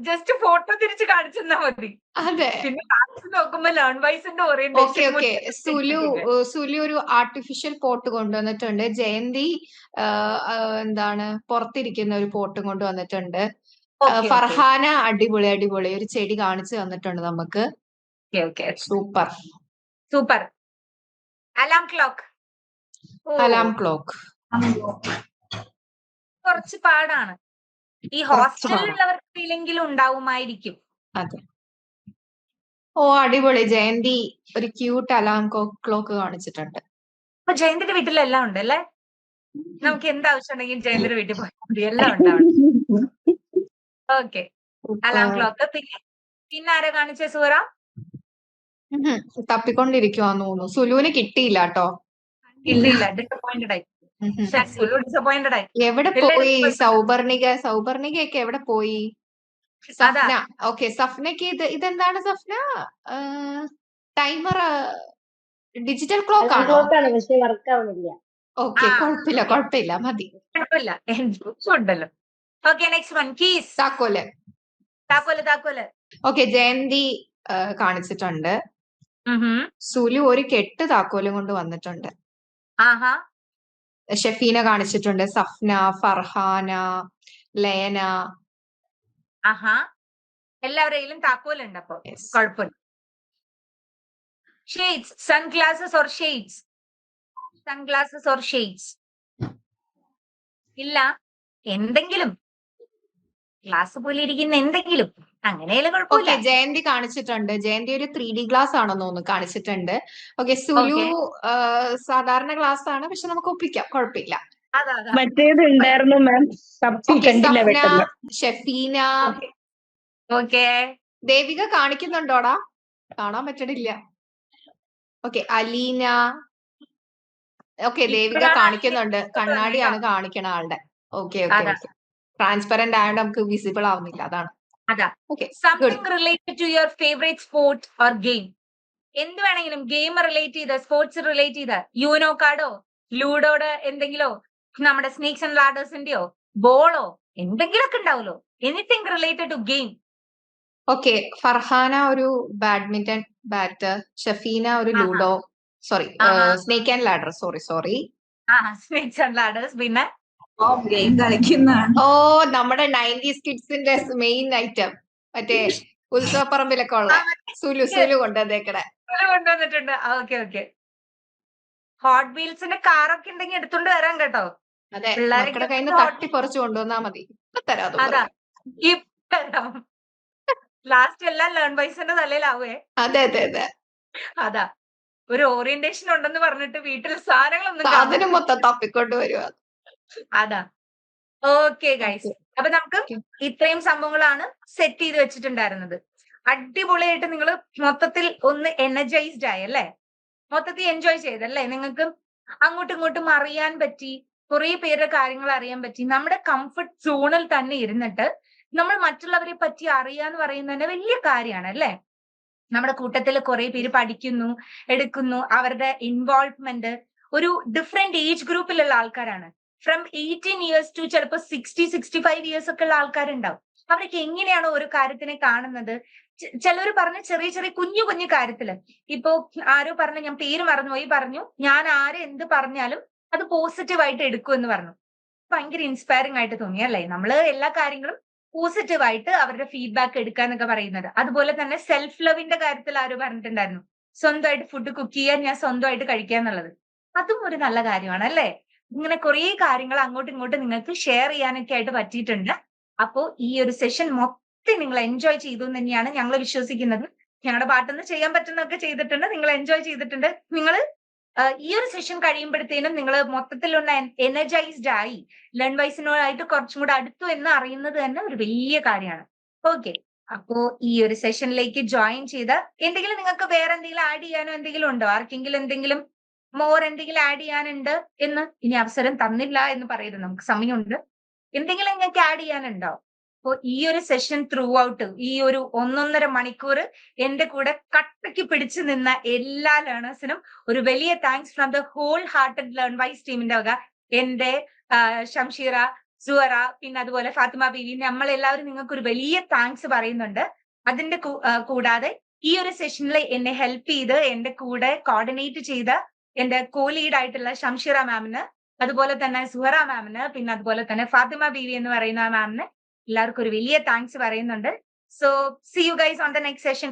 ജസ്റ്റ് ഫോട്ടോ തിരിച്ച് കാണിച്ചെന്നാ മതി. അതെ. പിന്നെ കാണിച്ച് നോക്കുമ്പോ ലേൺ വൈസിന്റെ ഓക്കെ സുലു ഒരു ആർട്ടിഫിഷ്യൽ പോട്ട് കൊണ്ടുവന്നിട്ടുണ്ട്. ജയന്തി എന്താണ് പുറത്തിരിക്കുന്ന ഒരു പോട്ട് കൊണ്ടുവന്നിട്ടുണ്ട്. ഫർഹാന അടിപൊളി അടിപൊളി ഒരു ചെടി കാണിച്ചു തന്നിട്ടുണ്ട് നമുക്ക്. സൂപ്പർ. Alarm clock. കുറച്ച് പാടാണ്. ഈ ഹോസ്റ്റലിലുള്ളവർക്ക് ഇല്ലെങ്കിലും ഉണ്ടാവുമായിരിക്കും. അതെ. ഓ അടിപൊളി. ജയന്തി ഒരു ക്യൂട്ട് അലാം ക്ലോക്ക് കാണിച്ചിട്ടുണ്ട്. അപ്പൊ ജയന്തിന്റെ വീട്ടിലെല്ലാം ഉണ്ട് അല്ലേ? നമുക്ക് എന്താവശ്യം ഉണ്ടെങ്കിലും ജയന്തിന്റെ വീട്ടിൽ പോയാൽ മതി. എല്ലാം ഉണ്ടാവും. Okay, alarm clock. പിന്നെ ആരാ കാണിച്ച സൂറ? തപ്പിക്കൊണ്ടിരിക്കുവാന്ന് തോന്നുന്നു. സുലുവിന് കിട്ടിയില്ല കേട്ടോ. ഇല്ല. ഡിസപ്പോയിന്റഡ് ആയി. ഡിസപ്പോയിന്റഡ് ആയി. എവിടെ പോയി സൗപർണികയൊക്കെ എവിടെ പോയി? സഫ്ന. ഓക്കെ, സഫ്നക്ക് ഇതെന്താണ് സഫ്ന? ടൈമർ ഡിജിറ്റൽ ക്ലോക്ക് ആണോ? പക്ഷെ വർക്ക് ആവുന്നില്ല. ഓക്കെ, കുഴപ്പമില്ല മതി. കുഴപ്പമില്ല, ഉണ്ടല്ലോ. Okay, next one. കീസ്. താക്കോല്. ഓക്കെ, ജയന്തി കാണിച്ചിട്ടുണ്ട്. സുലു ഒരു കെട്ട് താക്കോലും കൊണ്ട് വന്നിട്ടുണ്ട്. ഷെഫീന കാണിച്ചിട്ടുണ്ട്. സഫ്ന, ഫർഹാന, ലയന. എല്ലാവരെയും താക്കോലുണ്ട്. അപ്പൊ കുഴപ്പമില്ല. ഷെയ്ഡ്സ്. സൺഗ്ലാസസ് ഓർ ഷെയ്ഡ്സ് ഇല്ല. എന്തെങ്കിലും ഗ്ലാസ് പോലെ ഇരിക്കുന്ന എന്തെങ്കിലും അങ്ങനെയല്ലേ കുഴപ്പമില്ല. ജയന്തി കാണിച്ചിട്ടുണ്ട്. ജയന്തി ഒരു 3D ഗ്ലാസ് ആണെന്ന് തോന്നുന്നു കാണിച്ചിട്ടുണ്ട്. ഓക്കെ, സുലു സാധാരണ ഗ്ലാസ് ആണ്, പക്ഷെ നമുക്ക് ഒപ്പിക്കാം, കുഴപ്പമില്ല. മറ്റേത് ഉണ്ടായിരുന്നു മാം, കണ്ടില്ല. ഷെഫീന. ഓക്കെ, ദേവിക കാണിക്കുന്നുണ്ടോടാ? കാണാൻ പറ്റണില്ല. ഓക്കെ, അലീന. ഓക്കെ, ദേവിക കാണിക്കുന്നുണ്ട്. കണ്ണാടിയാണ് കാണിക്കണ ആളുടെ. ഓക്കെ. ട്രാൻസ്പെറന്റ് ആയതുകൊണ്ട് നമുക്ക് വിസിബിൾ ആവുന്നില്ല, അതാണ്. Something related to your favourite sport or game. എന്ത് വേണമെങ്കിലും, ഗെയിം റിലേറ്റ് ചെയ്ത്, സ്പോർട്സ് റിലേറ്റ് ചെയ്ത്, യൂനോ കാർഡോ, ലൂഡോയുടെ എന്തെങ്കിലോ, നമ്മുടെ സ്നേക്സ് ആൻഡ് ലാഡേഴ്സിന്റെയോ, ബോളോ, എന്തെങ്കിലുമൊക്കെ ഉണ്ടാവുമല്ലോ. Anything related to game. Okay, Farhana ഒരു ബാഡ്മിന്റൺ ബാറ്റ്, ഷഫീന ഒരു ludo, snake and ladder, sorry snakes and ladders. പിന്നെ ഗെയിം കളിക്കുന്നതാണ്. ഓ, നമ്മുടെ 90s കിഡ്സിന്റെ മെയിൻ ഐറ്റം, മറ്റേ ഉത്സവപ്പറമ്പിലൊക്കെ ഉള്ള സുലു കൊണ്ടുവന്നേക്കണേ. കൊണ്ടുവന്നിട്ടുണ്ട്. ഓക്കെ. ഹോട്ട് വീൽസിന്റെ കാറൊക്കെ ഉണ്ടെങ്കിൽ എടുത്തോണ്ട് വരാൻ കേട്ടോ. അതെ, മക്കളുടെ കയ്യിൽ നിന്ന് തട്ടിപ്പറിച്ചു കൊണ്ടുവന്നാ മതി. തരാം. ലാസ്റ്റ് എല്ലാം ലേൺ വൈസിന്റെ തലയിലാവേ. അതെ അതെ അതെ അതാ ഒരു ഓറിയന്റേഷൻ ഉണ്ടെന്ന് പറഞ്ഞിട്ട് വീട്ടിൽ സാധനങ്ങളൊന്നും സാധനം കാണാൻ മൊത്തം തപ്പിക്കൊണ്ട് വരുവാ. അതാ. ഓക്കെ ഗൈസ്, ഓക്കെ അപ്പൊ നമുക്ക് ഓക്കെ ഇത്രയും സംഭവങ്ങളാണ് സെറ്റ് ചെയ്ത് വെച്ചിട്ടുണ്ടായിരുന്നത്. അടിപൊളിയായിട്ട് നിങ്ങൾ മൊത്തത്തിൽ ഒന്ന് എനർജൈസ്ഡ് ആയി അല്ലേ? മൊത്തത്തിൽ എൻജോയ് ചെയ്തല്ലേ? നിങ്ങൾക്ക് അങ്ങോട്ടും ഇങ്ങോട്ടും അറിയാൻ പറ്റി, കുറെ പേരുടെ കാര്യങ്ങൾ അറിയാൻ പറ്റി. നമ്മുടെ കംഫർട്ട് സോണിൽ തന്നെ ഇരുന്നിട്ട് നമ്മൾ മറ്റുള്ളവരെ പറ്റി അറിയാന്ന് പറയുന്നത് തന്നെ വലിയ കാര്യമാണ് അല്ലേ? നമ്മുടെ കൂട്ടത്തിൽ കുറെ പേര് പഠിക്കുന്നു, എടുക്കുന്നു, അവരുടെ ഇൻവോൾവ്മെന്റ് ഒരു ഡിഫറെന്റ് ഏജ് ഗ്രൂപ്പിലുള്ള ആൾക്കാരാണ്. ഫ്രം 18 ഇയേഴ്സ് ടു ചിലപ്പോൾ 60-65 ഇയേഴ്സ് ഒക്കെ ഉള്ള ആൾക്കാരുണ്ടാവും. അവരൊക്കെ എങ്ങനെയാണ് ഓരോ കാര്യത്തിനെ കാണുന്നത്? ചിലർ പറഞ്ഞ ചെറിയ ചെറിയ കുഞ്ഞു കുഞ്ഞു കാര്യത്തില്, ഇപ്പോ ആരോ പറഞ്ഞു, ഞാൻ പേര് മറന്നുപോയി, പറഞ്ഞു ഞാൻ ആര് എന്ത് പറഞ്ഞാലും അത് പോസിറ്റീവായിട്ട് എടുക്കും എന്ന് പറഞ്ഞു. ഭയങ്കര ഇൻസ്പയറിംഗ് ആയിട്ട് തോന്നി അല്ലേ? നമ്മള് എല്ലാ കാര്യങ്ങളും പോസിറ്റീവായിട്ട് അവരുടെ ഫീഡ്ബാക്ക് എടുക്കുക എന്നൊക്കെ പറയുന്നത്. അതുപോലെ തന്നെ സെൽഫ് ലവിന്റെ കാര്യത്തിൽ ആരോ പറഞ്ഞിട്ടുണ്ടായിരുന്നു, സ്വന്തമായിട്ട് ഫുഡ് കുക്ക് ചെയ്യാൻ, ഞാൻ സ്വന്തമായിട്ട് കഴിക്കുക എന്നുള്ളത്. അതും ഒരു നല്ല കാര്യമാണ് അല്ലേ? ഇങ്ങനെ കുറെ കാര്യങ്ങൾ അങ്ങോട്ടും ഇങ്ങോട്ടും നിങ്ങൾക്ക് ഷെയർ ചെയ്യാനൊക്കെ ആയിട്ട് പറ്റിയിട്ടുണ്ട്. അപ്പോ ഈ ഒരു സെഷൻ മൊത്തം നിങ്ങൾ എൻജോയ് ചെയ്തു എന്ന് തന്നെയാണ് ഞങ്ങൾ വിശ്വസിക്കുന്നത്. ഞങ്ങളുടെ ഭാഗത്തുനിന്ന് ചെയ്യാൻ പറ്റുന്നതൊക്കെ ചെയ്തിട്ടുണ്ട്, നിങ്ങൾ എൻജോയ് ചെയ്തിട്ടുണ്ട്. നിങ്ങൾ ഈ ഒരു സെഷൻ കഴിയുമ്പോഴത്തേനും നിങ്ങൾ മൊത്തത്തിലുള്ള എനർജൈസ്ഡ് ആയി ലേൺ വൈസിനോടായിട്ട് കുറച്ചും കൂടെ അടുത്തു എന്ന് അറിയുന്നത് തന്നെ ഒരു വലിയ കാര്യമാണ്. ഓക്കെ, അപ്പോ ഈ ഒരു സെഷനിലേക്ക് ജോയിൻ ചെയ്ത് എന്തെങ്കിലും നിങ്ങൾക്ക് വേറെ എന്തെങ്കിലും ആഡ് ചെയ്യാനോ എന്തെങ്കിലും ഉണ്ടോ? ആർക്കെങ്കിലും എന്തെങ്കിലും മോർ എന്തെങ്കിലും ആഡ് ചെയ്യാനുണ്ട് എന്ന്? ഇനി അവസരം തന്നില്ല എന്ന് പറയരുത്, നമുക്ക് സമയമുണ്ട്. എന്തെങ്കിലും നിങ്ങൾക്ക് ആഡ് ചെയ്യാനുണ്ടോ? അപ്പോ ഈ ഒരു സെഷൻ ത്രൂ ഔട്ട് ഈ ഒരു 1.5 മണിക്കൂർ എന്റെ കൂടെ കട്ടയ്ക്ക് പിടിച്ചു നിന്ന എല്ലാ ലേണേഴ്സിനും ഒരു വലിയ thanks from the whole hearted learn wise ടീമിന്റെ വക. എന്റെ ഷംഷീറ, സുഹറ, പിന്നെ അതുപോലെ ഫാത്തിമ ബീവി, നമ്മളെല്ലാവരും നിങ്ങൾക്ക് ഒരു വലിയ താങ്ക്സ് പറയുന്നുണ്ട്. അതിന്റെ കൂടാതെ ഈ ഒരു സെഷനിൽ എന്നെ ഹെൽപ്പ് ചെയ്ത് എന്റെ കൂടെ കോർഡിനേറ്റ് ചെയ്ത എന്റെ കോ ലീഡ് ആയിട്ടുള്ള ഷംഷീറ മാമിന്, അതുപോലെ തന്നെ സുഹറ മാമിന്, പിന്നെ അതുപോലെ തന്നെ ഫാത്തിമ ബീവി എന്ന് പറയുന്ന മാമിന് എല്ലാവർക്കും ഒരു വലിയ താങ്ക്സ് പറയുന്നുണ്ട്. So see you guys on the next session.